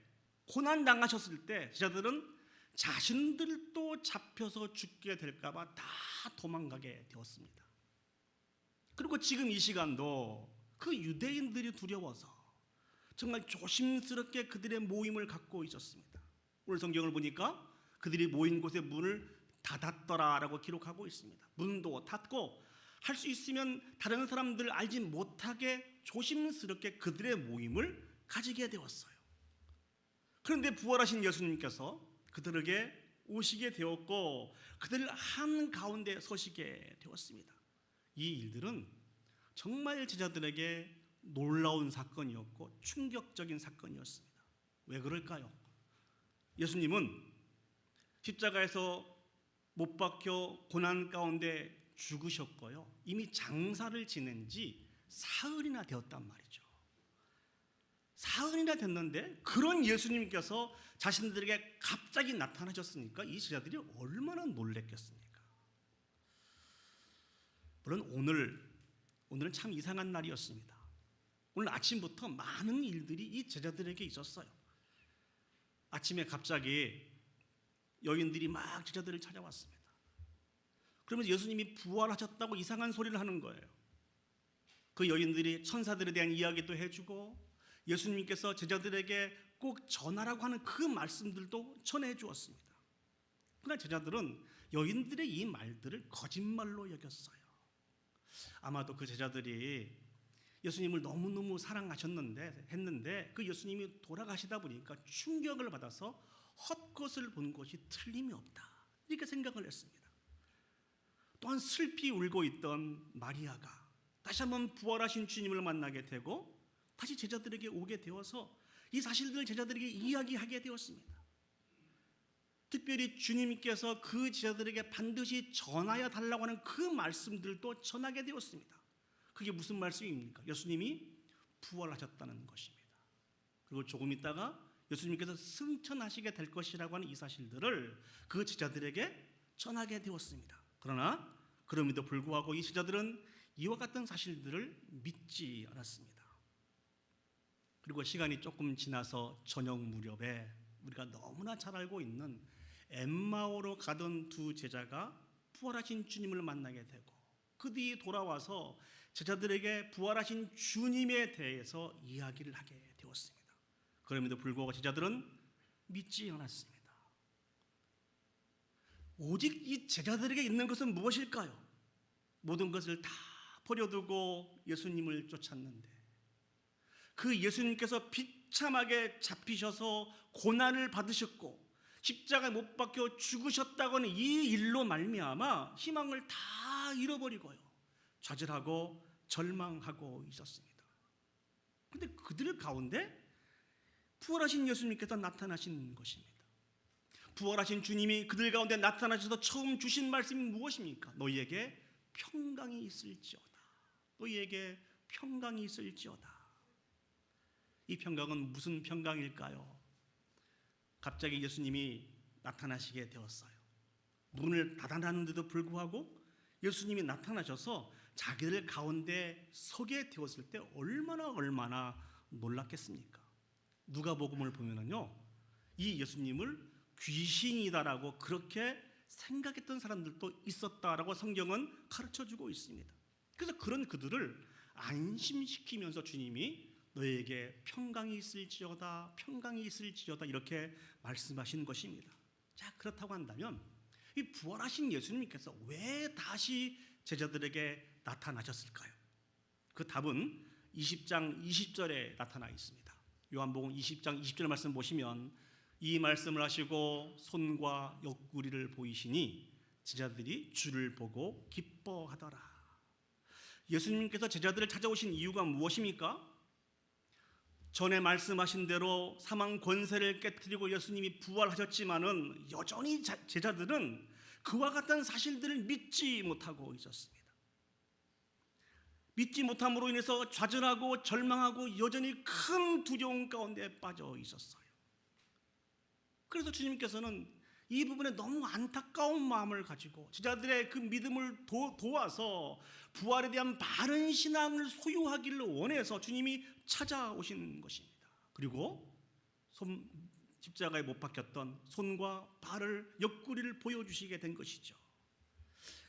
고난 당하셨을 때 제자들은 자신들도 잡혀서 죽게 될까 봐 다 도망가게 되었습니다. 그리고 지금 이 시간도 그 유대인들이 두려워서 정말 조심스럽게 그들의 모임을 갖고 있었습니다. 오늘 성경을 보니까 그들이 모인 곳에 문을 닫았더라라고 기록하고 있습니다. 문도 닫고 할 수 있으면 다른 사람들 알지 못하게 조심스럽게 그들의 모임을 가지게 되었어요. 그런데 부활하신 예수님께서 그들에게 오시게 되었고 그들 한가운데 서시게 되었습니다. 이 일들은 정말 제자들에게 놀라운 사건이었고 충격적인 사건이었습니다. 왜 그럴까요? 예수님은 십자가에서 못 박혀 고난 가운데 죽으셨고요. 이미 장사를 지낸 지 사흘이나 되었단 말이죠. 사흘이나 됐는데 그런 예수님께서 자신들에게 갑자기 나타나셨으니까 이 제자들이 얼마나 놀랬겠습니까? 물론 오늘은 참 이상한 날이었습니다. 오늘 아침부터 많은 일들이 이 제자들에게 있었어요. 아침에 갑자기 여인들이 막 제자들을 찾아왔습니다. 그러면서 예수님이 부활하셨다고 이상한 소리를 하는 거예요. 그 여인들이 천사들에 대한 이야기도 해주고 예수님께서 제자들에게 꼭 전하라고 하는 그 말씀들도 전해 주었습니다. 그러나 제자들은 여인들의 이 말들을 거짓말로 여겼어요. 아마도 그 제자들이 예수님을 너무너무 했는데 그 예수님이 돌아가시다 보니까 충격을 받아서 헛것을 본 것이 틀림이 없다, 이렇게 생각을 했습니다. 또한 슬피 울고 있던 마리아가 다시 한번 부활하신 주님을 만나게 되고 다시 제자들에게 오게 되어서 이 사실들을 제자들에게 이야기하게 되었습니다. 특별히 주님께서 그 제자들에게 반드시 전하여 달라고 하는 그 말씀들도 전하게 되었습니다. 그게 무슨 말씀입니까? 예수님이 부활하셨다는 것입니다. 그리고 조금 있다가 예수님께서 승천하시게 될 것이라고 하는 이 사실들을 그 제자들에게 전하게 되었습니다. 그러나 그럼에도 불구하고 이 제자들은 이와 같은 사실들을 믿지 않았습니다. 그리고 시간이 조금 지나서 저녁 무렵에 우리가 너무나 잘 알고 있는 엠마오로 가던 두 제자가 부활하신 주님을 만나게 되고 그 뒤에 돌아와서 제자들에게 부활하신 주님에 대해서 이야기를 하게 되었습니다. 그럼에도 불구하고 제자들은 믿지 않았습니다. 오직 이 제자들에게 있는 것은 무엇일까요? 모든 것을 다 버려두고 예수님을 쫓았는데 그 예수님께서 비참하게 잡히셔서 고난을 받으셨고 십자가에 못 박혀 죽으셨다고 하는 이 일로 말미암아 희망을 다 잃어버리고요, 좌절하고 절망하고 있었습니다. 그런데 그들 가운데 부활하신 예수님께서 나타나신 것입니다. 부활하신 주님이 그들 가운데 나타나셔서 처음 주신 말씀이 무엇입니까? 너희에게 평강이 있을지어다. 너희에게 평강이 있을지어다. 이 평강은 무슨 평강일까요? 갑자기 예수님이 나타나시게 되었어요. 문을 닫아놨는데도 불구하고 예수님이 나타나셔서 자기들 가운데 서게 되었을 때 얼마나 놀랐겠습니까? 누가복음을 보면은요, 이 예수님을 귀신이다라고 그렇게 생각했던 사람들도 있었다라고 성경은 가르쳐주고 있습니다. 그래서 그런 그들을 안심시키면서 주님이 너희에게 평강이 있을지어다, 평강이 있을지어다 이렇게 말씀하신 것입니다. 자, 그렇다고 한다면 이 부활하신 예수님께서 왜 다시 제자들에게 나타나셨을까요? 그 답은 20장 20절에 나타나 있습니다. 요한복음 20장 20절 말씀 보시면 이 말씀을 하시고 손과 옆구리를 보이시니 제자들이 주를 보고 기뻐하더라. 예수님께서 제자들을 찾아오신 이유가 무엇입니까? 전에 말씀하신 대로 사망 권세를 깨뜨리고 예수님이 부활하셨지만은 여전히 제자들은 그와 같은 사실들을 믿지 못하고 있었습니다. 믿지 못함으로 인해서 좌절하고 절망하고 여전히 큰 두려움 가운데 빠져 있었어요. 그래서 주님께서는 이 부분에 너무 안타까운 마음을 가지고 제자들의 그 믿음을 도와서 부활에 대한 바른 신앙을 소유하기를 원해서 주님이 찾아오신 것입니다. 그리고 십자가에 못 박혔던 손과 발을, 옆구리를 보여주시게 된 것이죠.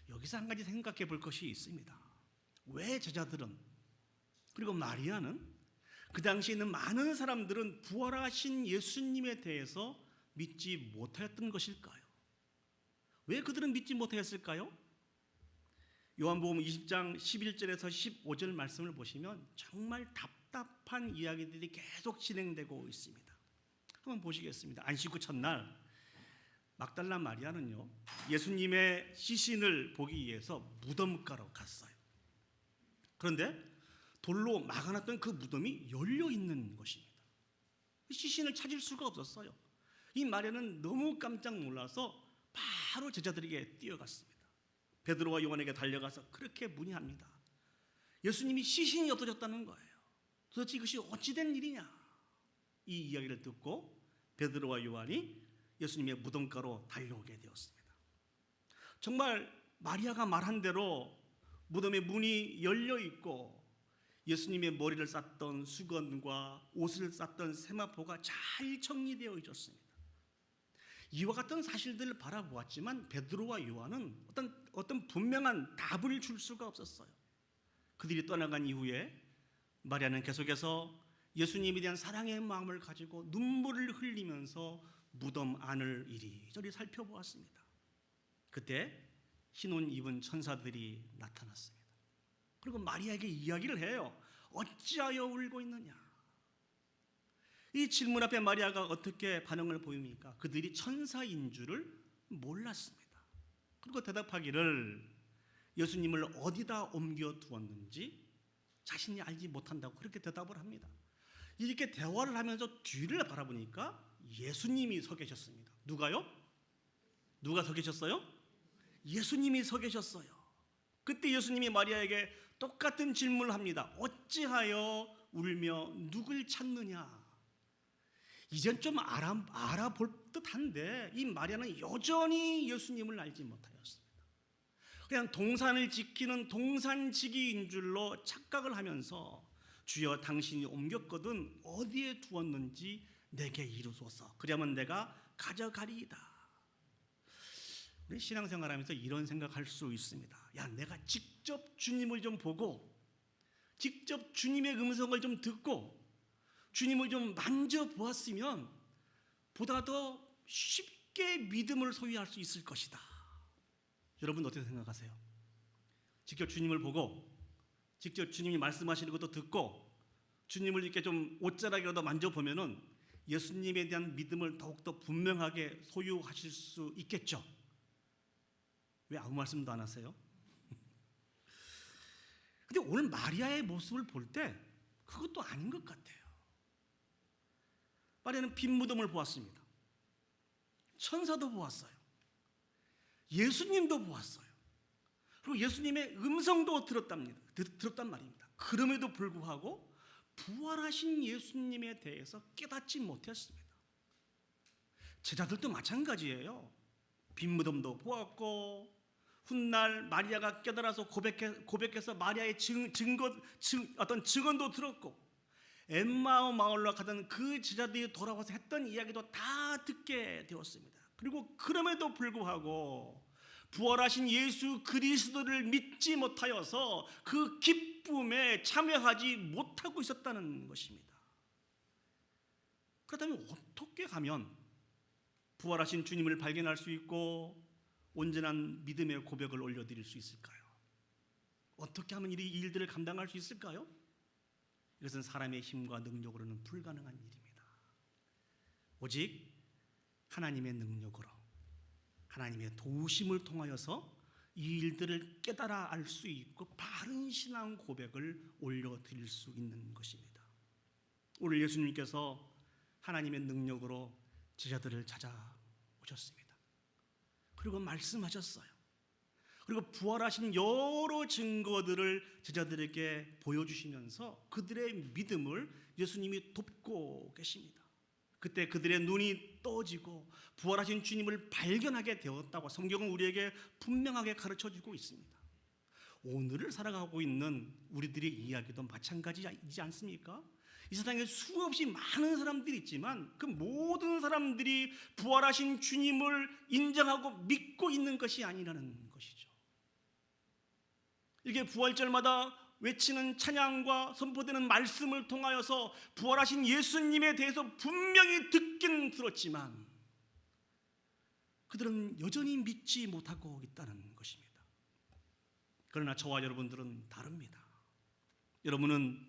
여기서 한 가지 생각해 볼 것이 있습니다. 왜 제자들은, 그리고 마리아는, 그 당시에 있는 많은 사람들은 부활하신 예수님에 대해서 믿지 못하였던 것일까요? 왜 그들은 믿지 못하였을까요? 요한복음 20장 11절에서 15절 말씀을 보시면 정말 답답한 이야기들이 계속 진행되고 있습니다. 한번 보시겠습니다. 안식 후 첫날 막달라 마리아는요, 예수님의 시신을 보기 위해서 무덤가로 갔어요. 그런데 돌로 막아놨던 그 무덤이 열려 있는 것입니다. 시신을 찾을 수가 없었어요. 이 마리아는 너무 깜짝 놀라서 바로 제자들에게 뛰어갔습니다. 베드로와 요한에게 달려가서 그렇게 문의합니다. 예수님이 시신이 없어졌다는 거예요. 도대체 이것이 어찌된 일이냐? 이 이야기를 듣고 베드로와 요한이 예수님의 무덤가로 달려오게 되었습니다. 정말 마리아가 말한 대로 무덤의 문이 열려 있고 예수님의 머리를 쌌던 수건과 옷을 쌌던 세마포가 잘 정리되어 있었습니다. 이와 같은 사실들을 바라보았지만 베드로와 요한은 어떤 분명한 답을 줄 수가 없었어요. 그들이 떠나간 이후에 마리아는 계속해서 예수님에 대한 사랑의 마음을 가지고 눈물을 흘리면서 무덤 안을 이리저리 살펴보았습니다. 그때 흰 옷 입은 천사들이 나타났습니다. 그리고 마리아에게 이야기를 해요. 어찌하여 울고 있느냐? 이 질문 앞에 마리아가 어떻게 반응을 보입니까? 그들이 천사인 줄을 몰랐습니다. 그리고 대답하기를 예수님을 어디다 옮겨 두었는지 자신이 알지 못한다고 그렇게 대답을 합니다. 이렇게 대화를 하면서 뒤를 바라보니까 예수님이 서 계셨습니다. 누가요? 누가 서 계셨어요? 예수님이 서 계셨어요. 그때 예수님이 마리아에게 똑같은 질문을 합니다. 어찌하여 울며 누굴 찾느냐? 이젠 좀 알아볼 듯한데 이 마리아는 여전히 예수님을 알지 못하였습니다. 그냥 동산을 지키는 동산지기인 줄로 착각을 하면서 주여 당신이 옮겼거든 어디에 두었는지 내게 이루소서. 그러면 내가 가져가리이다. 우리 신앙생활하면서 이런 생각할 수 있습니다. 야, 내가 직접 주님을 좀 보고 직접 주님의 음성을 좀 듣고 주님을 좀 만져보았으면 보다 더 쉽게 믿음을 소유할 수 있을 것이다. 여러분 어떻게 생각하세요? 직접 주님을 보고 직접 주님이 말씀하시는 것도 듣고 주님을 이렇게 좀 옷자락이라도 만져보면은 예수님에 대한 믿음을 더욱더 분명하게 소유하실 수 있겠죠. 왜 아무 말씀도 안 하세요? 근데 오늘 마리아의 모습을 볼 때 그것도 아닌 것 같아요. 마리아는 빈 무덤을 보았습니다. 천사도 보았어요. 예수님도 보았어요. 그리고 예수님의 음성도 들었단 말입니다. 그럼에도 불구하고 부활하신 예수님에 대해서 깨닫지 못했습니다. 제자들도 마찬가지예요. 빈 무덤도 보았고 훗날 마리아가 깨달아서 고백해서 마리아의 어떤 증언도 들었고 엠마오 마을로 가던 그 제자들이 돌아와서 했던 이야기도 다 듣게 되었습니다. 그리고 그럼에도 불구하고 부활하신 예수 그리스도를 믿지 못하여서 그 기쁨에 참여하지 못하고 있었다는 것입니다. 그렇다면 어떻게 하면 부활하신 주님을 발견할 수 있고 온전한 믿음의 고백을 올려드릴 수 있을까요? 어떻게 하면 이 일들을 감당할 수 있을까요? 이것은 사람의 힘과 능력으로는 불가능한 일입니다. 오직 하나님의 능력으로 하나님의 도우심을 통하여서 이 일들을 깨달아 알 수 있고 바른 신앙 고백을 올려드릴 수 있는 것입니다. 오늘 예수님께서 하나님의 능력으로 제자들을 찾아오셨습니다. 그리고 말씀하셨어요. 그리고 부활하신 여러 증거들을 제자들에게 보여주시면서 그들의 믿음을 예수님이 돕고 계십니다. 그때 그들의 눈이 떠지고 부활하신 주님을 발견하게 되었다고 성경은 우리에게 분명하게 가르쳐주고 있습니다. 오늘을 살아가고 있는 우리들의 이야기도 마찬가지이지 않습니까? 이 세상에 수없이 많은 사람들이 있지만 그 모든 사람들이 부활하신 주님을 인정하고 믿고 있는 것이 아니라는 것이죠. 이게 부활절마다 외치는 찬양과 선포되는 말씀을 통하여서 부활하신 예수님에 대해서 분명히 듣긴 들었지만 그들은 여전히 믿지 못하고 있다는 것입니다. 그러나 저와 여러분들은 다릅니다. 여러분은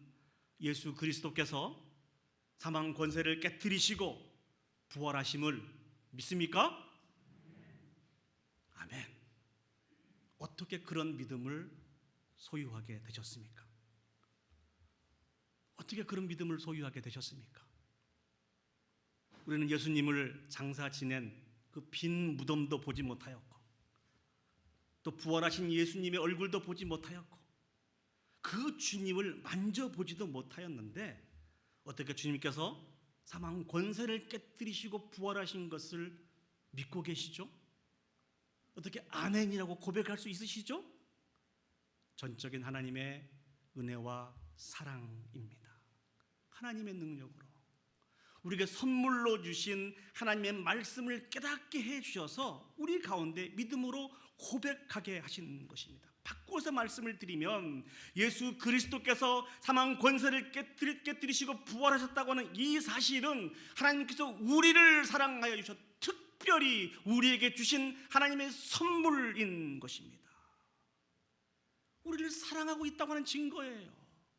예수 그리스도께서 사망 권세를 깨뜨리시고 부활하심을 믿습니까? 아멘. 어떻게 그런 믿음을 소유하게 되셨습니까? 어떻게 그런 믿음을 소유하게 되셨습니까? 우리는 예수님을 장사 지낸 그 빈 무덤도 보지 못하였고 또 부활하신 예수님의 얼굴도 보지 못하였고 그 주님을 만져보지도 못하였는데 어떻게 주님께서 사망 권세를 깨뜨리시고 부활하신 것을 믿고 계시죠? 어떻게 아멘이라고 고백할 수 있으시죠? 전적인 하나님의 은혜와 사랑입니다. 하나님의 능력으로 우리에게 선물로 주신 하나님의 말씀을 깨닫게 해주셔서 우리 가운데 믿음으로 고백하게 하신 것입니다. 바꿔서 말씀을 드리면 예수 그리스도께서 사망 권세를 깨뜨리시고 부활하셨다고 하는 이 사실은 하나님께서 우리를 사랑하여 주셔 특별히 우리에게 주신 하나님의 선물인 것입니다. 우리를 사랑하고 있다고 하는 증거예요.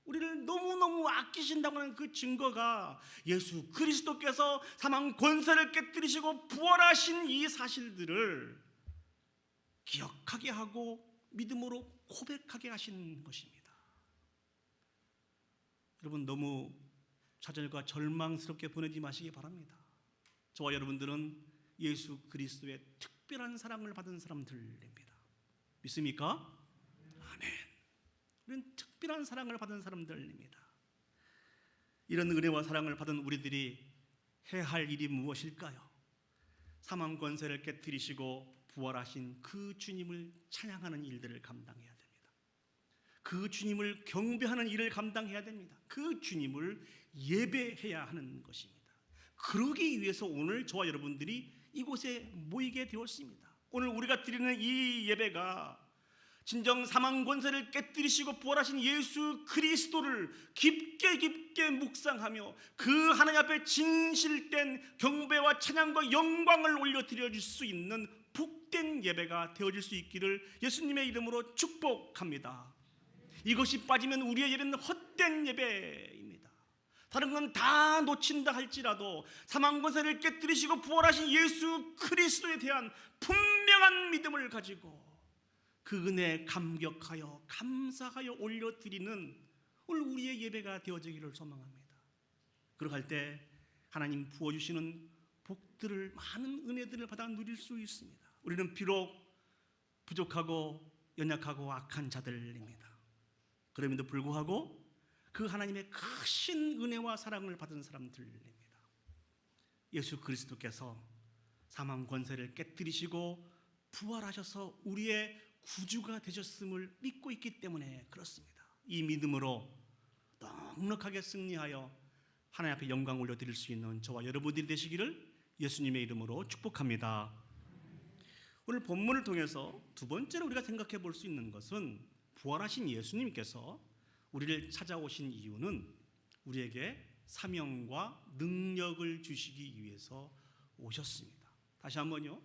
우리를 너무너무 아끼신다고 하는 그 증거가 예수 그리스도께서 사망 권세를 깨뜨리시고 부활하신 이 사실들을 기억하게 하고 믿음으로 고백하게 하신 것입니다. 여러분, 너무 좌절과 절망스럽게 보내지 마시기 바랍니다. 저와 여러분들은 예수 그리스도의 특별한 사랑을 받은 사람들입니다. 믿습니까? 아멘. 우리는 특별한 사랑을 받은 사람들입니다. 이런 은혜와 사랑을 받은 우리들이 해야 할 일이 무엇일까요? 사망 권세를 깨뜨리시고 부활하신 그 주님을 찬양하는 일들을 감당해야 됩니다. 그 주님을 경배하는 일을 감당해야 됩니다. 그 주님을 예배해야 하는 것입니다. 그러기 위해서 오늘 저와 여러분들이 이곳에 모이게 되었습니다. 오늘 우리가 드리는 이 예배가 진정 사망 권세를 깨뜨리시고 부활하신 예수 그리스도를 깊게 묵상하며 그 하나님 앞에 진실된 경배와 찬양과 영광을 올려드려 줄 수 있는 복된 예배가 되어질 수 있기를 예수님의 이름으로 축복합니다. 이것이 빠지면 우리의 예배는 헛된 예배입니다. 다른 건 다 놓친다 할지라도 사망 권세를 깨뜨리시고 부활하신 예수 그리스도에 대한 분명한 믿음을 가지고 그 은혜에 감격하여 감사하여 올려드리는 오늘 우리의 예배가 되어지기를 소망합니다. 그러할 때 하나님 부어주시는 복들을, 많은 은혜들을 받아 누릴 수 있습니다. 우리는 비록 부족하고 연약하고 악한 자들입니다. 그럼에도 불구하고 그 하나님의 크신 은혜와 사랑을 받은 사람들입니다. 예수 그리스도께서 사망 권세를 깨뜨리시고 부활하셔서 우리의 구주가 되셨음을 믿고 있기 때문에 그렇습니다. 이 믿음으로 넉넉하게 승리하여 하나님 앞에 영광 올려드릴 수 있는 저와 여러분들이 되시기를 예수님의 이름으로 축복합니다. 오늘 본문을 통해서 두 번째로 우리가 생각해 볼 수 있는 것은 부활하신 예수님께서 우리를 찾아오신 이유는 우리에게 사명과 능력을 주시기 위해서 오셨습니다. 다시 한번요.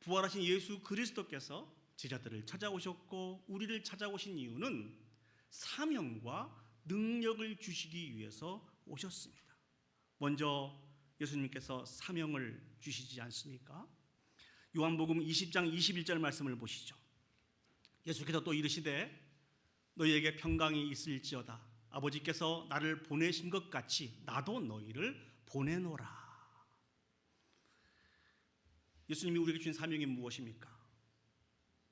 부활하신 예수 그리스도께서 제자들을 찾아오셨고 우리를 찾아오신 이유는 사명과 능력을 주시기 위해서 오셨습니다. 먼저 예수님께서 사명을 주시지 않습니까? 요한복음 20장 21절 말씀을 보시죠. 예수께서 또 이르시되 너희에게 평강이 있을지어다. 아버지께서 나를 보내신 것 같이 나도 너희를 보내노라. 예수님이 우리에게 주신 사명이 무엇입니까?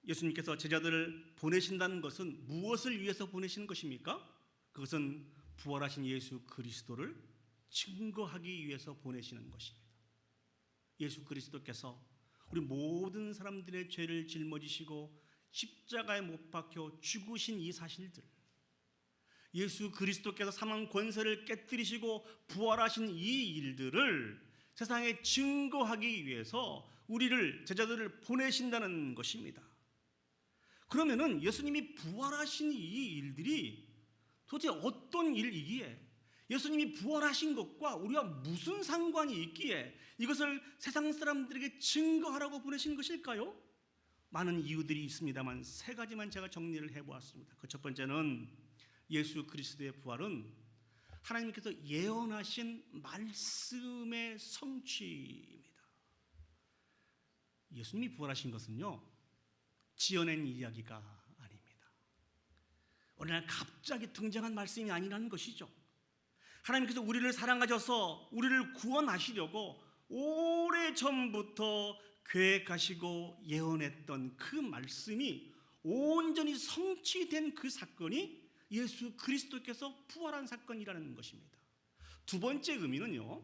예수님께서 제자들을 보내신다는 것은 무엇을 위해서 보내시는 것입니까? 그것은 부활하신 예수 그리스도를 증거하기 위해서 보내시는 것입니다. 예수 그리스도께서 우리 모든 사람들의 죄를 짊어지시고 십자가에 못 박혀 죽으신 이 사실들, 예수 그리스도께서 사망 권세를 깨뜨리시고 부활하신 이 일들을 세상에 증거하기 위해서 우리를, 제자들을 보내신다는 것입니다. 그러면은 예수님이 부활하신 이 일들이 도대체 어떤 일이기에, 예수님이 부활하신 것과 우리와 무슨 상관이 있기에 이것을 세상 사람들에게 증거하라고 보내신 것일까요? 많은 이유들이 있습니다만 세 가지만 제가 정리를 해보았습니다. 그 첫 번째는 예수 그리스도의 부활은 하나님께서 예언하신 말씀의 성취입니다. 예수님이 부활하신 것은요, 지어낸 이야기가 아닙니다. 어느 날 갑자기 등장한 말씀이 아니라는 것이죠. 하나님께서 우리를 사랑하셔서 우리를 구원하시려고 오래전부터 계획하시고 예언했던 그 말씀이 온전히 성취된 그 사건이 예수 그리스도께서 부활한 사건이라는 것입니다. 두 번째 의미는요,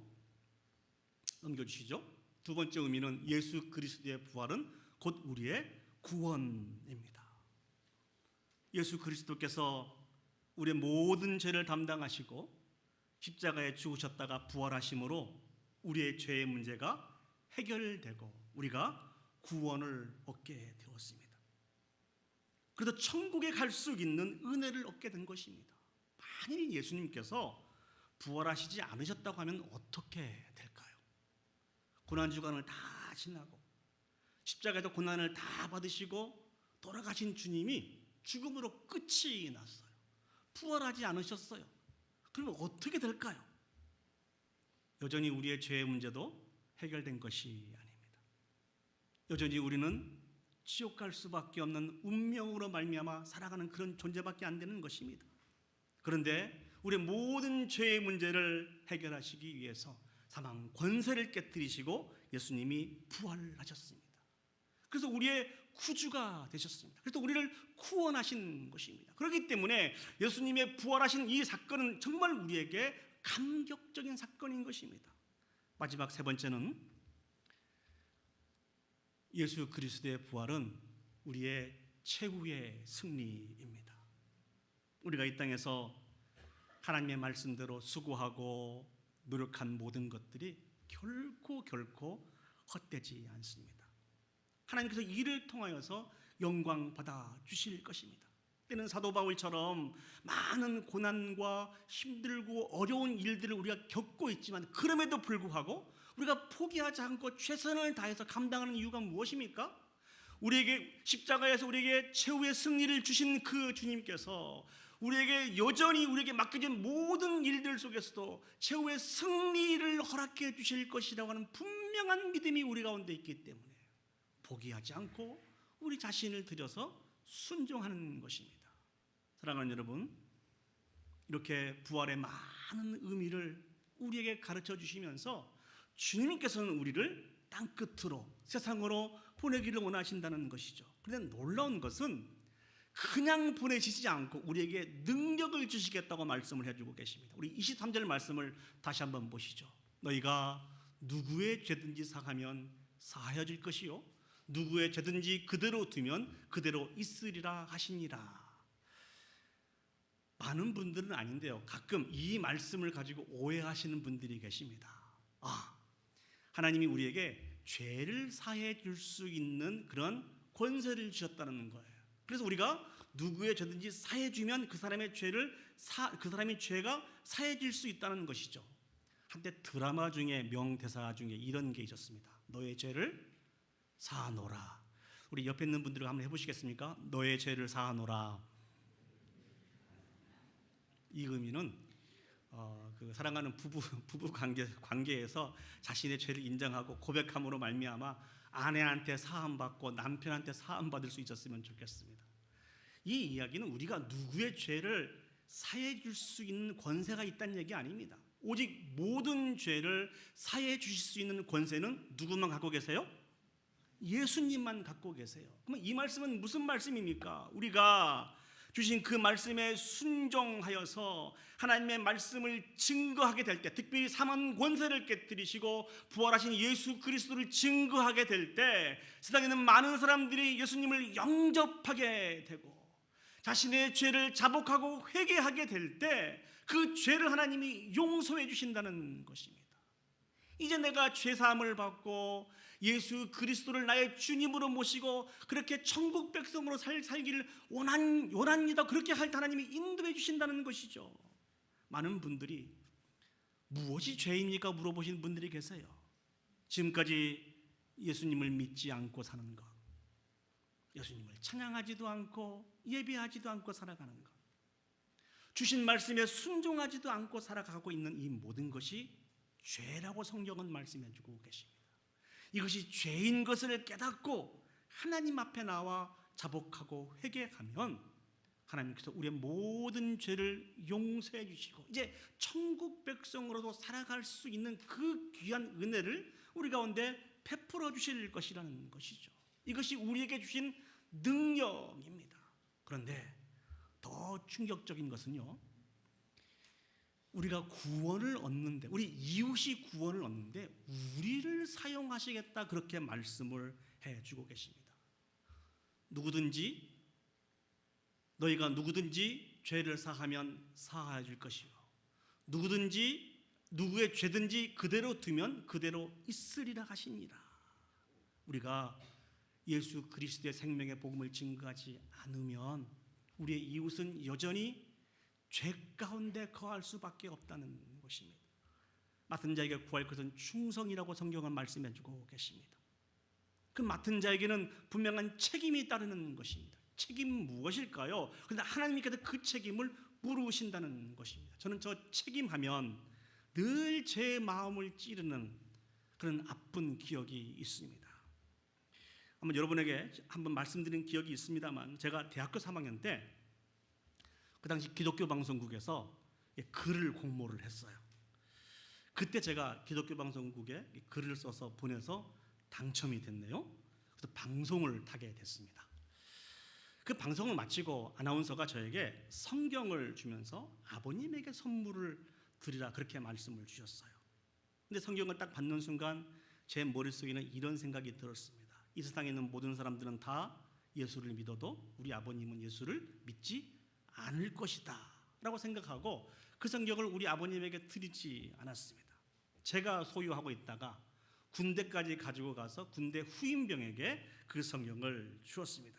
넘겨주시죠. 두 번째 의미는 예수 그리스도의 부활은 곧 우리의 구원입니다. 예수 그리스도께서 우리의 모든 죄를 담당하시고 십자가에 죽으셨다가 부활하심으로 우리의 죄의 문제가 해결되고 우리가 구원을 얻게 되었습니다. 그래서 천국에 갈 수 있는 은혜를 얻게 된 것입니다. 만일 예수님께서 부활하시지 않으셨다고 하면 어떻게 될까요? 고난주간을 다 지나고 십자가에서 고난을 다 받으시고 돌아가신 주님이 죽음으로 끝이 났어요. 부활하지 않으셨어요. 그러면 어떻게 될까요? 여전히 우리의 죄의 문제도 해결된 것이 아닙니다. 여전히 우리는 지옥 갈 수밖에 없는 운명으로 말미암아 살아가는 그런 존재밖에 안 되는 것입니다. 그런데 우리의 모든 죄의 문제를 해결하시기 위해서 사망 권세를 깨뜨리시고 예수님이 부활하셨습니다. 그래서 우리의 구주가 되셨습니다. 그래서 우리를 구원하신 것입니다. 그렇기 때문에 예수님의 부활하신 이 사건은 정말 우리에게 감격적인 사건인 것입니다. 마지막 세 번째는 예수 그리스도의 부활은 우리의 최후의 승리입니다. 우리가 이 땅에서 하나님의 말씀대로 수고하고 노력한 모든 것들이 결코 헛되지 않습니다. 하나님께서 이를 통하여서 영광 받아 주실 것입니다. 때는 사도 바울처럼 많은 고난과 힘들고 어려운 일들을 우리가 겪고 있지만 그럼에도 불구하고 우리가 포기하지 않고 최선을 다해서 감당하는 이유가 무엇입니까? 우리에게 십자가에서 우리에게 최후의 승리를 주신 그 주님께서 우리에게 여전히 우리에게 맡겨진 모든 일들 속에서도 최후의 승리를 허락해 주실 것이라고 하는 분명한 믿음이 우리 가운데 있기 때문에 포기하지 않고 우리 자신을 들여서 순종하는 것입니다. 사랑하는 여러분, 이렇게 부활의 많은 의미를 우리에게 가르쳐 주시면서 주님께서는 우리를 땅끝으로 세상으로 보내기를 원하신다는 것이죠. 그런데 놀라운 것은 그냥 보내시지 않고 우리에게 능력을 주시겠다고 말씀을 해주고 계십니다. 우리 23절 말씀을 다시 한번 보시죠. 너희가 누구의 죄든지 사하면 사하여질 것이요 누구의 죄든지 그대로 두면 그대로 있으리라 하시니라. 많은 분들은 아닌데요, 가끔 이 말씀을 가지고 오해하시는 분들이 계십니다. 하나님이 우리에게 죄를 사해 줄 수 있는 그런 권세를 주셨다는 거예요. 그래서 우리가 누구의 죄든지 사해 주면 그 사람의 죄가 사해질 수 있다는 것이죠. 한때 드라마 중에 명대사 중에 이런 게 있었습니다. 너의 죄를 사하노라. 우리 옆에 있는 분들과 한번 해보시겠습니까? 너의 죄를 사하노라. 이 의미는 그 사랑하는 부부 관계에서 자신의 죄를 인정하고 고백함으로 말미암아 아내한테 사함 받고 남편한테 사함 받을 수 있었으면 좋겠습니다. 이 이야기는 우리가 누구의 죄를 사해 줄 수 있는 권세가 있다는 얘기 아닙니다. 오직 모든 죄를 사해 주실 수 있는 권세는 누구만 갖고 계세요? 예수님만 갖고 계세요. 그러면 이 말씀은 무슨 말씀입니까? 우리가 주신 그 말씀에 순종하여서 하나님의 말씀을 증거하게 될 때, 특별히 사망 권세를 깨뜨리시고 부활하신 예수 그리스도를 증거하게 될 때 세상에 있는 많은 사람들이 예수님을 영접하게 되고 자신의 죄를 자복하고 회개하게 될 때 그 죄를 하나님이 용서해 주신다는 것입니다. 이제 내가 죄사함을 받고 예수 그리스도를 나의 주님으로 모시고 그렇게 천국 백성으로 살기를 원합니다. 그렇게 할 때 하나님이 인도해 주신다는 것이죠. 많은 분들이 무엇이 죄입니까? 물어보시는 분들이 계세요. 지금까지 예수님을 믿지 않고 사는 것, 예수님을 찬양하지도 않고 예배하지도 않고 살아가는 것, 주신 말씀에 순종하지도 않고 살아가고 있는 이 모든 것이 죄라고 성경은 말씀해 주고 계십니다. 이것이 죄인 것을 깨닫고 하나님 앞에 나와 자복하고 회개하면 하나님께서 우리의 모든 죄를 용서해 주시고 이제 천국 백성으로도 살아갈 수 있는 그 귀한 은혜를 우리 가운데 베풀어 주실 것이라는 것이죠. 이것이 우리에게 주신 능력입니다. 그런데 더 충격적인 것은요, 우리가 구원을 얻는데, 우리 이웃이 구원을 얻는데 우리를 사용하시겠다 그렇게 말씀을 해주고 계십니다. 너희가 누구든지 죄를 사하면 사하여 줄 것이요 누구의 죄든지 그대로 두면 그대로 있으리라 하시니라. 우리가 예수 그리스도의 생명의 복음을 증거하지 않으면 우리의 이웃은 여전히 죄 가운데 거할 수밖에 없다는 것입니다. 맡은 자에게 구할 것은 충성이라고 성경은 말씀해주고 계십니다. 그 맡은 자에게는 분명한 책임이 따르는 것입니다. 책임 무엇일까요? 그런데 하나님께서 그 책임을 부르신다는 것입니다. 저는 저 책임하면 늘 제 마음을 찌르는 그런 아픈 기억이 있습니다. 한번 여러분에게 한번 말씀드린 기억이 있습니다만, 제가 대학교 3학년 때 그 당시 기독교 방송국에서 글을 공모를 했어요. 그때 제가 기독교 방송국에 글을 써서 보내서 당첨이 됐네요. 그래서 방송을 타게 됐습니다. 그 방송을 마치고 아나운서가 저에게 성경을 주면서 아버님에게 선물을 드리라 그렇게 말씀을 주셨어요. 근데 성경을 딱 받는 순간 제 머릿속에는 이런 생각이 들었습니다. 이 세상에 있는 모든 사람들은 다 예수를 믿어도 우리 아버님은 예수를 믿지 않을 것이다 라고 생각하고 그 성경을 우리 아버님에게 드리지 않았습니다. 제가 소유하고 있다가 군대까지 가지고 가서 군대 후임병에게 그 성경을 주었습니다.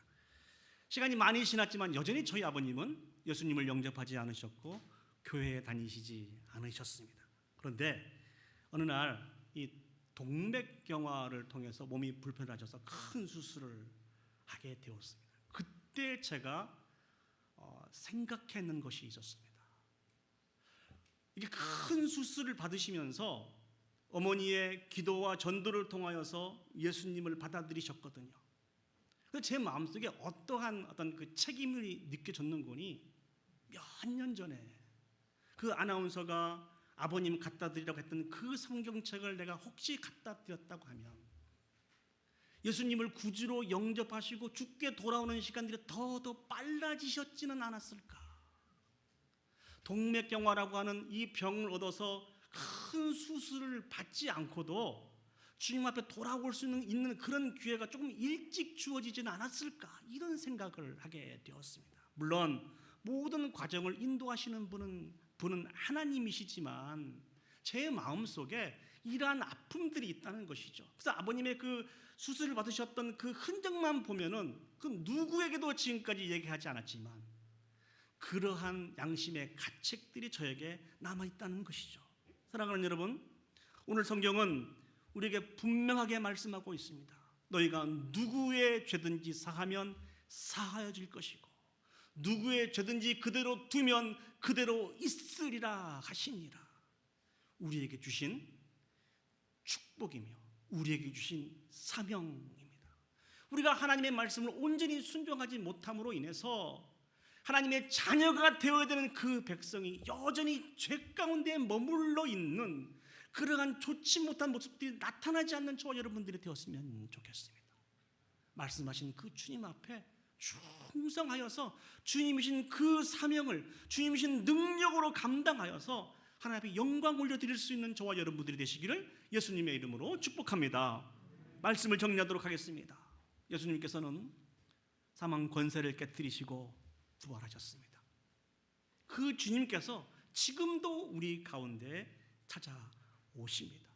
시간이 많이 지났지만 여전히 저희 아버님은 예수님을 영접하지 않으셨고 교회에 다니시지 않으셨습니다. 그런데 어느 날 이 동맥경화를 통해서 몸이 불편해져서 큰 수술을 하게 되었습니다. 그때 제가 생각했는 것이 있었습니다. 이게 큰 수술을 받으시면서 어머니의 기도와 전도를 통하여서 예수님을 받아들이셨거든요. 그래서 제 마음속에 어떤 그 책임이 느껴졌는 거니 몇 년 전에 그 아나운서가 아버님 갖다 드리라고 했던 그 성경책을 내가 혹시 갖다 드렸다고 하면 예수님을 구주로 영접하시고 죽게 돌아오는 시간들이 더 빨라지셨지는 않았을까? 동맥경화라고 하는 이 병을 얻어서 큰 수술을 받지 않고도 주님 앞에 돌아올 수 있는 그런 기회가 조금 일찍 주어지지는 않았을까? 이런 생각을 하게 되었습니다. 물론 모든 과정을 인도하시는 분은 하나님이시지만 제 마음속에 이러한 아픔들이 있다는 것이죠. 그래서 아버님의 그 수술을 받으셨던 그 흔적만 보면은 그 누구에게도 지금까지 얘기하지 않았지만 그러한 양심의 가책들이 저에게 남아있다는 것이죠. 사랑하는 여러분, 오늘 성경은 우리에게 분명하게 말씀하고 있습니다. 너희가 누구의 죄든지 사하면 사하여질 것이고 누구의 죄든지 그대로 두면 그대로 있으리라 하시니라. 우리에게 주신 축복이며 우리에게 주신 사명입니다. 우리가 하나님의 말씀을 온전히 순종하지 못함으로 인해서 하나님의 자녀가 되어야 되는 그 백성이 여전히 죄 가운데 머물러 있는 그러한 좋지 못한 모습들이 나타나지 않는 저와 여러분들이 되었으면 좋겠습니다. 말씀하신 그 주님 앞에 충성하여서 주님이신 그 사명을 주님이신 능력으로 감당하여서 하나님 앞에 영광 올려드릴 수 있는 저와 여러분들이 되시기를 예수님의 이름으로 축복합니다. 말씀을 정리하도록 하겠습니다. 예수님께서는 사망 권세를 깨뜨리시고 부활하셨습니다. 그 주님께서 지금도 우리 가운데 찾아오십니다.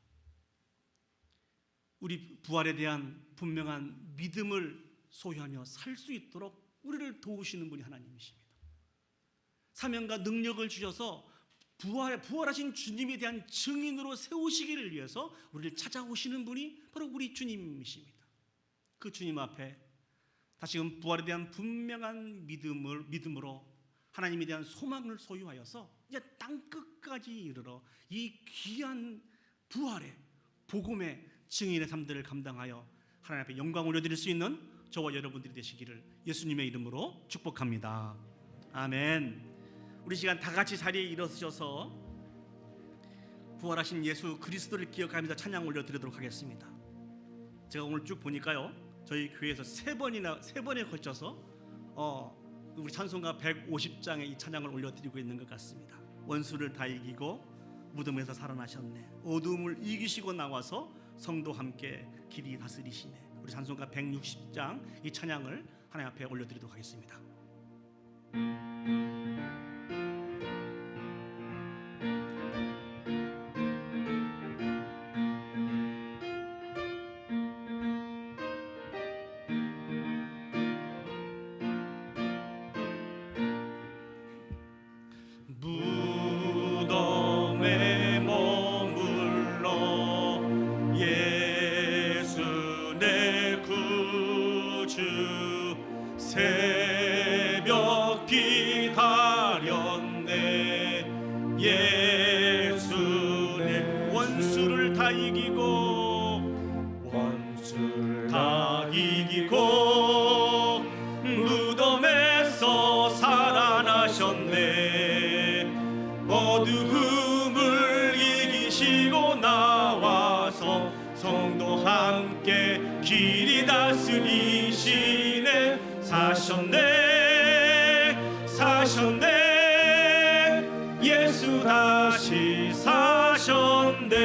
우리 부활에 대한 분명한 믿음을 소유하며 살 수 있도록 우리를 도우시는 분이 하나님이십니다. 사명과 능력을 주셔서 부활하신 주님에 대한 증인으로 세우시기를 위해서 우리를 찾아오시는 분이 바로 우리 주님이십니다. 그 주님 앞에 다시금 부활에 대한 분명한 믿음으로 하나님에 대한 소망을 소유하여서 이제 땅끝까지 이르러 이 귀한 부활의 복음의 증인의 삶들을 감당하여 하나님 앞에 영광을 올려드릴 수 있는 저와 여러분들이 되시기를 예수님의 이름으로 축복합니다. 아멘. 우리 시간 다 같이 자리에 일어서셔서 부활하신 예수 그리스도를 기억하면서 찬양 올려드리도록 하겠습니다. 제가 오늘 쭉 보니까요, 저희 교회에서 세 번에 걸쳐서 우리 찬송가 150장의 이 찬양을 올려드리고 있는 것 같습니다. 원수를 다 이기고 무덤에서 살아나셨네. 어둠을 이기시고 나와서 성도 함께 길이 다스리시네. 우리 찬송가 160장 이 찬양을 하나님 앞에 올려드리도록 하겠습니다. 무덤에 머물러 예수 내 구주 새벽 기다 예수 내 원수를 다 이기고 원수를 다 이기고 무덤에서 살아나셨네. 어두움을 이기시고 나와서 성도 함께 길이 다스리시네. 사셨네 사셨네 예수 다시 사셨네.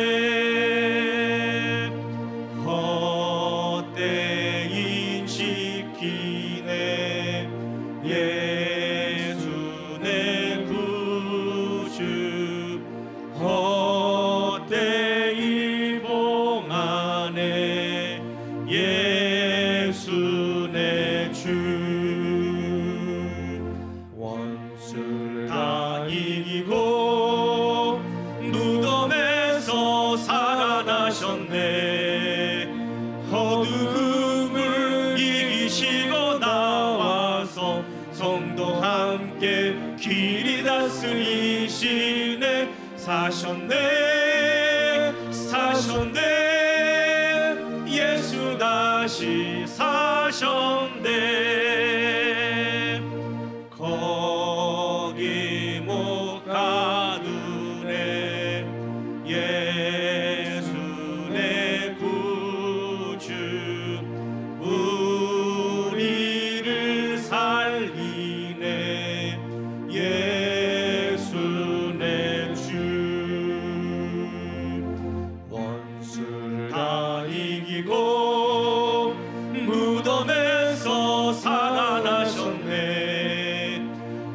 헛되이 지키네 예수 내 구주. 헛되이 봉하네 예수 내 주. 원수를 다 이기고 무덤에서 살아나셨네. 어두움을 이기시고 나와서 성도 함께 길이 다스리시네. 사셨네 사셨네 예수 다시 사셨네. 거기 못 가두네 예수 내 구주. 우리를 살리네 예수 내 주. 원수를 다 이기고 무덤에서 살아나셨네.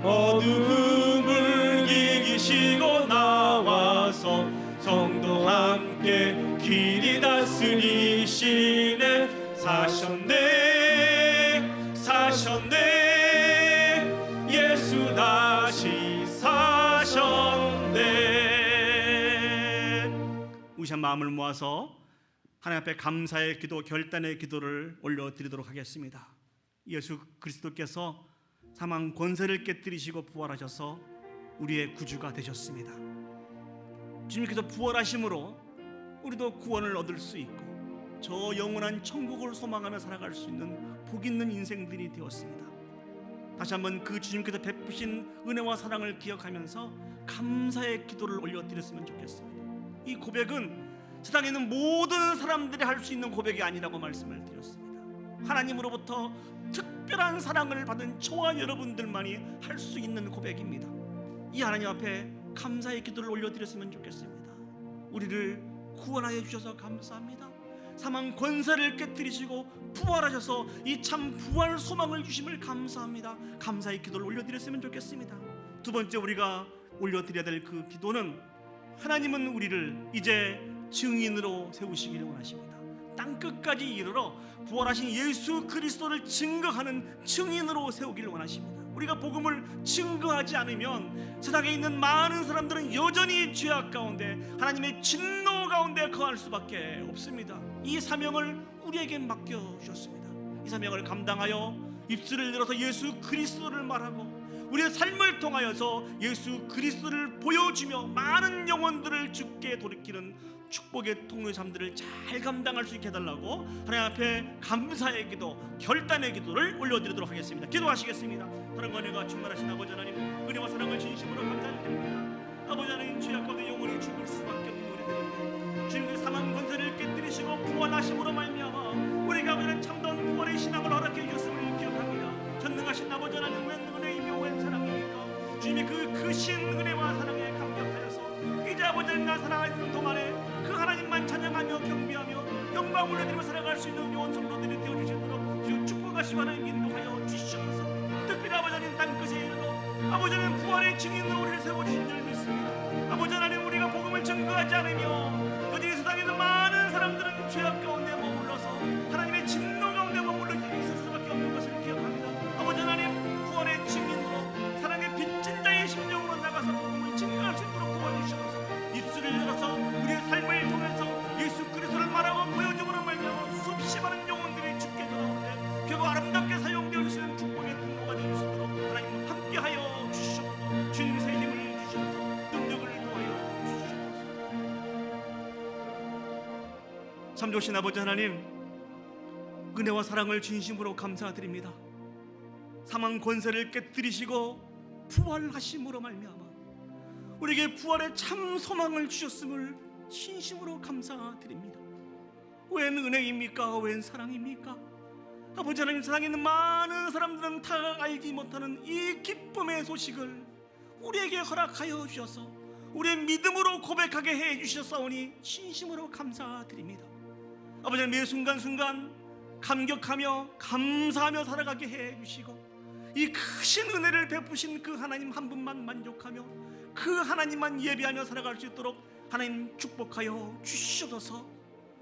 어두움을 이기시고 나와서 성도 함께 길이 다스리시네. 사셨네 사셨네 예수 다시 사셨네. 우리 한 마음을 모아서 하나님 앞에 감사의 기도, 결단의 기도를 올려드리도록 하겠습니다. 예수 그리스도께서 사망 권세를 깨뜨리시고 부활하셔서 우리의 구주가 되셨습니다. 주님께서 부활하심으로 우리도 구원을 얻을 수 있고 저 영원한 천국을 소망하며 살아갈 수 있는 복 있는 인생들이 되었습니다. 다시 한번 그 주님께서 베푸신 은혜와 사랑을 기억하면서 감사의 기도를 올려드렸으면 좋겠습니다. 이 고백은 세상에 있는 모든 사람들이 할 수 있는 고백이 아니라고 말씀을 드렸습니다. 하나님으로부터 특별한 사랑을 받은 저와 여러분들만이 할 수 있는 고백입니다. 이 하나님 앞에 감사의 기도를 올려드렸으면 좋겠습니다. 우리를 구원하여 주셔서 감사합니다. 사망 권세를 깨뜨리시고 부활하셔서 이 참 부활 소망을 주심을 감사합니다. 감사의 기도를 올려드렸으면 좋겠습니다. 두 번째 우리가 올려드려야 될 그 기도는 하나님은 우리를 이제 증인으로 세우시기를 원하십니다. 땅끝까지 이르러 부활하신 예수 그리스도를 증거하는 증인으로 세우기를 원하십니다. 우리가 복음을 증거하지 않으면 세상에 있는 많은 사람들은 여전히 죄악 가운데 하나님의 진노 가운데 거할 수밖에 없습니다. 이 사명을 우리에게 맡겨주셨습니다. 이 사명을 감당하여 입술을 열어서 예수 그리스도를 말하고 우리의 삶을 통하여서 예수 그리스도를 보여주며 많은 영혼들을 주께 돌이키는 축복의 통로의 삶들을 잘 감당할 수 있게 해달라고 하나님 앞에 감사의 기도, 결단의 기도를 올려드리도록 하겠습니다. 기도하시겠습니다. 다른 은혜가 충만하신 아버지 하나님, 은혜와 사랑을 진심으로 감사드립니다. 아버지 하나님, 죄악 가운데 영원히 죽을 수밖에 없는 우리들인데 주님의 사망 권세를 깨뜨리시고 부활하심으로 말미암아 우리가 하는 참다운 부활의 신앙을 허락해 주셨음을 기억합니다. 전능하신 아버지 하나님, 웬 은혜이며 웬 사랑입니까? 주님의 그 크신 은혜와 사랑에 감격하여서 이제 아버지 하나님, 나 살아가는 동안에 그 하나님만 찬양하며 경배하며 영광 올려드리며 살아갈 수 있는 영혼 성도들이 되어주시도록 주 축복하시고 하나님 인도하여 주시옵소서. 특별히 아버지 하나님, 땅끝에 이르러 아버지 하나님 부활의 증인으로 우리를 세워주신 줄 믿습니다. 아버지 하나님, 우리가 복음을 증거하지 않으며 여전히 세상에 있는 많은 사람들은 죄악 가운데 머물러서 하나님의 진노 가운데 머물러 있을 수밖에 없는 것을 기억합니다. 아버지 하나님, 부활의 증인으로 사랑의 빚진 자의 심정으로 나가서 복음을 증거할 수 있도록 도와주시옵소서. 입술을 열어서 우리의 삶을 통해서 예수 그리스도를 말하고 보여줌으로 말미암아 수없이 많은 영혼들이 죽게 돌아오는데 결국 아름답게 사용되어 주시는 축복의 통로가 되어 주시도록 하나님 함께하여 주시옵소서. 주님의 힘을 주시옵소서. 능력을 참 좋으신 아버지 하나님, 은혜와 사랑을 진심으로 감사드립니다. 사망 권세를 깨뜨리시고 부활하심으로 말미암아 우리에게 부활의 참 소망을 주셨음을 진심으로 감사드립니다. 웬 은혜입니까? 웬 사랑입니까? 아버지 하나님, 세상에 있는 많은 사람들은 다 알지 못하는 이 기쁨의 소식을 우리에게 허락하여 주셔서 우리의 믿음으로 고백하게 해 주셨사오니 진심으로 감사드립니다. 아버지 하나님, 매 순간순간 감격하며 감사하며 살아가게 해 주시고 이 크신 은혜를 베푸신 그 하나님 한 분만 만족하며 그 하나님만 예배하며 살아갈 수 있도록 하나님 축복하여 주시옵소서.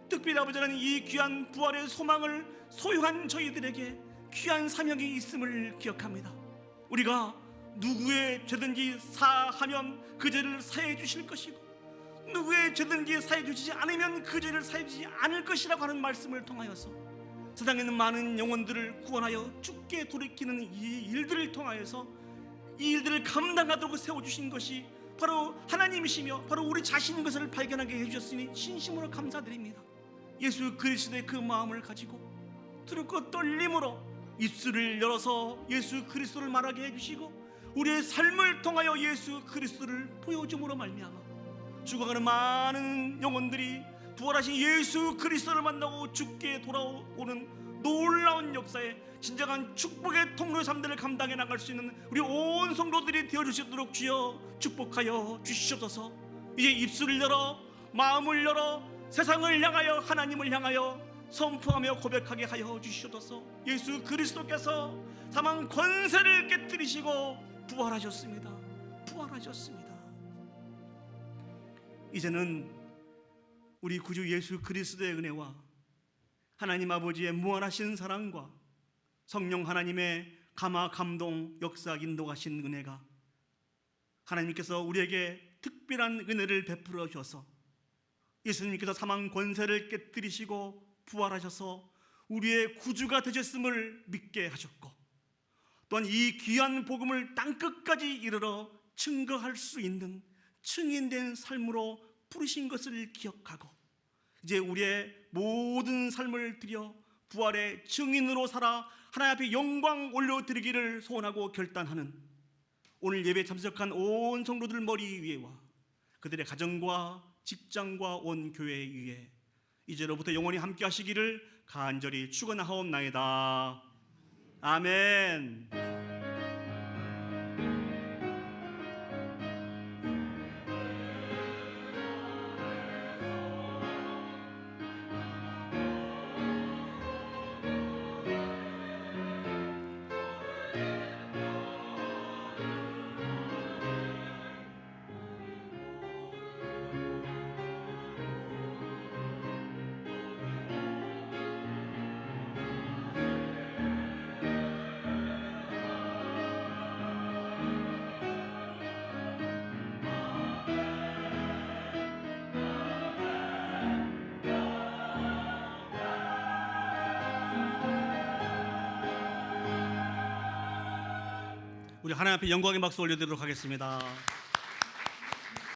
특별히 아버지 하나님, 이 귀한 부활의 소망을 소유한 저희들에게 귀한 사명이 있음을 기억합니다. 우리가 누구의 죄든지 사하면 그 죄를 사해 주실 것이고 누구의 죄든지 사해 주시지 않으면 그 죄를 사해 주지 않을 것이라고 하는 말씀을 통하여서 세상에 있는 많은 영혼들을 구원하여 죽게 돌이키는 이 일들을 통하여서 이 일들을 감당하도록 세워주신 것이 바로 하나님이시며 바로 우리 자신인 것을 발견하게 해주셨으니 진심으로 감사드립니다. 예수 그리스도의 그 마음을 가지고 두렵고 떨림으로 입술을 열어서 예수 그리스도를 말하게 해주시고 우리의 삶을 통하여 예수 그리스도를 보여줌으로 말미암아 죽어가는 많은 영혼들이 부활하신 예수 그리스도를 만나고 죽게 돌아오는 놀라운 역사에 진정한 축복의 통로 삶들을 감당해 나갈 수 있는 우리 온 성도들이 되어주시도록 주여 축복하여 주시옵소서. 이제 입술을 열어 마음을 열어 세상을 향하여 하나님을 향하여 선포하며 고백하게 하여 주시옵소서. 예수 그리스도께서 사망 권세를 깨뜨리시고 부활하셨습니다. 부활하셨습니다. 이제는 우리 구주 예수 그리스도의 은혜와 하나님 아버지의 무한하신 사랑과 성령 하나님의 감화 감동 역사 인도하신 은혜가 하나님께서 우리에게 특별한 은혜를 베풀어 주셔서 예수님께서 사망 권세를 깨뜨리시고 부활하셔서 우리의 구주가 되셨음을 믿게 하셨고 또한 이 귀한 복음을 땅끝까지 이르러 증거할 수 있는 증인된 삶으로 부르신 것을 기억하고 이제 우리의 모든 삶을 들여 부활의 증인으로 살아 하나님 앞에 영광 올려드리기를 소원하고 결단하는 오늘 예배에 참석한 온 성도들 머리 위에와 그들의 가정과 직장과 온 교회 위에 이제로부터 영원히 함께 하시기를 간절히 축원하옵나이다. 아멘. 우리 하나님 앞에 영광의 박수 올려드리도록 하겠습니다.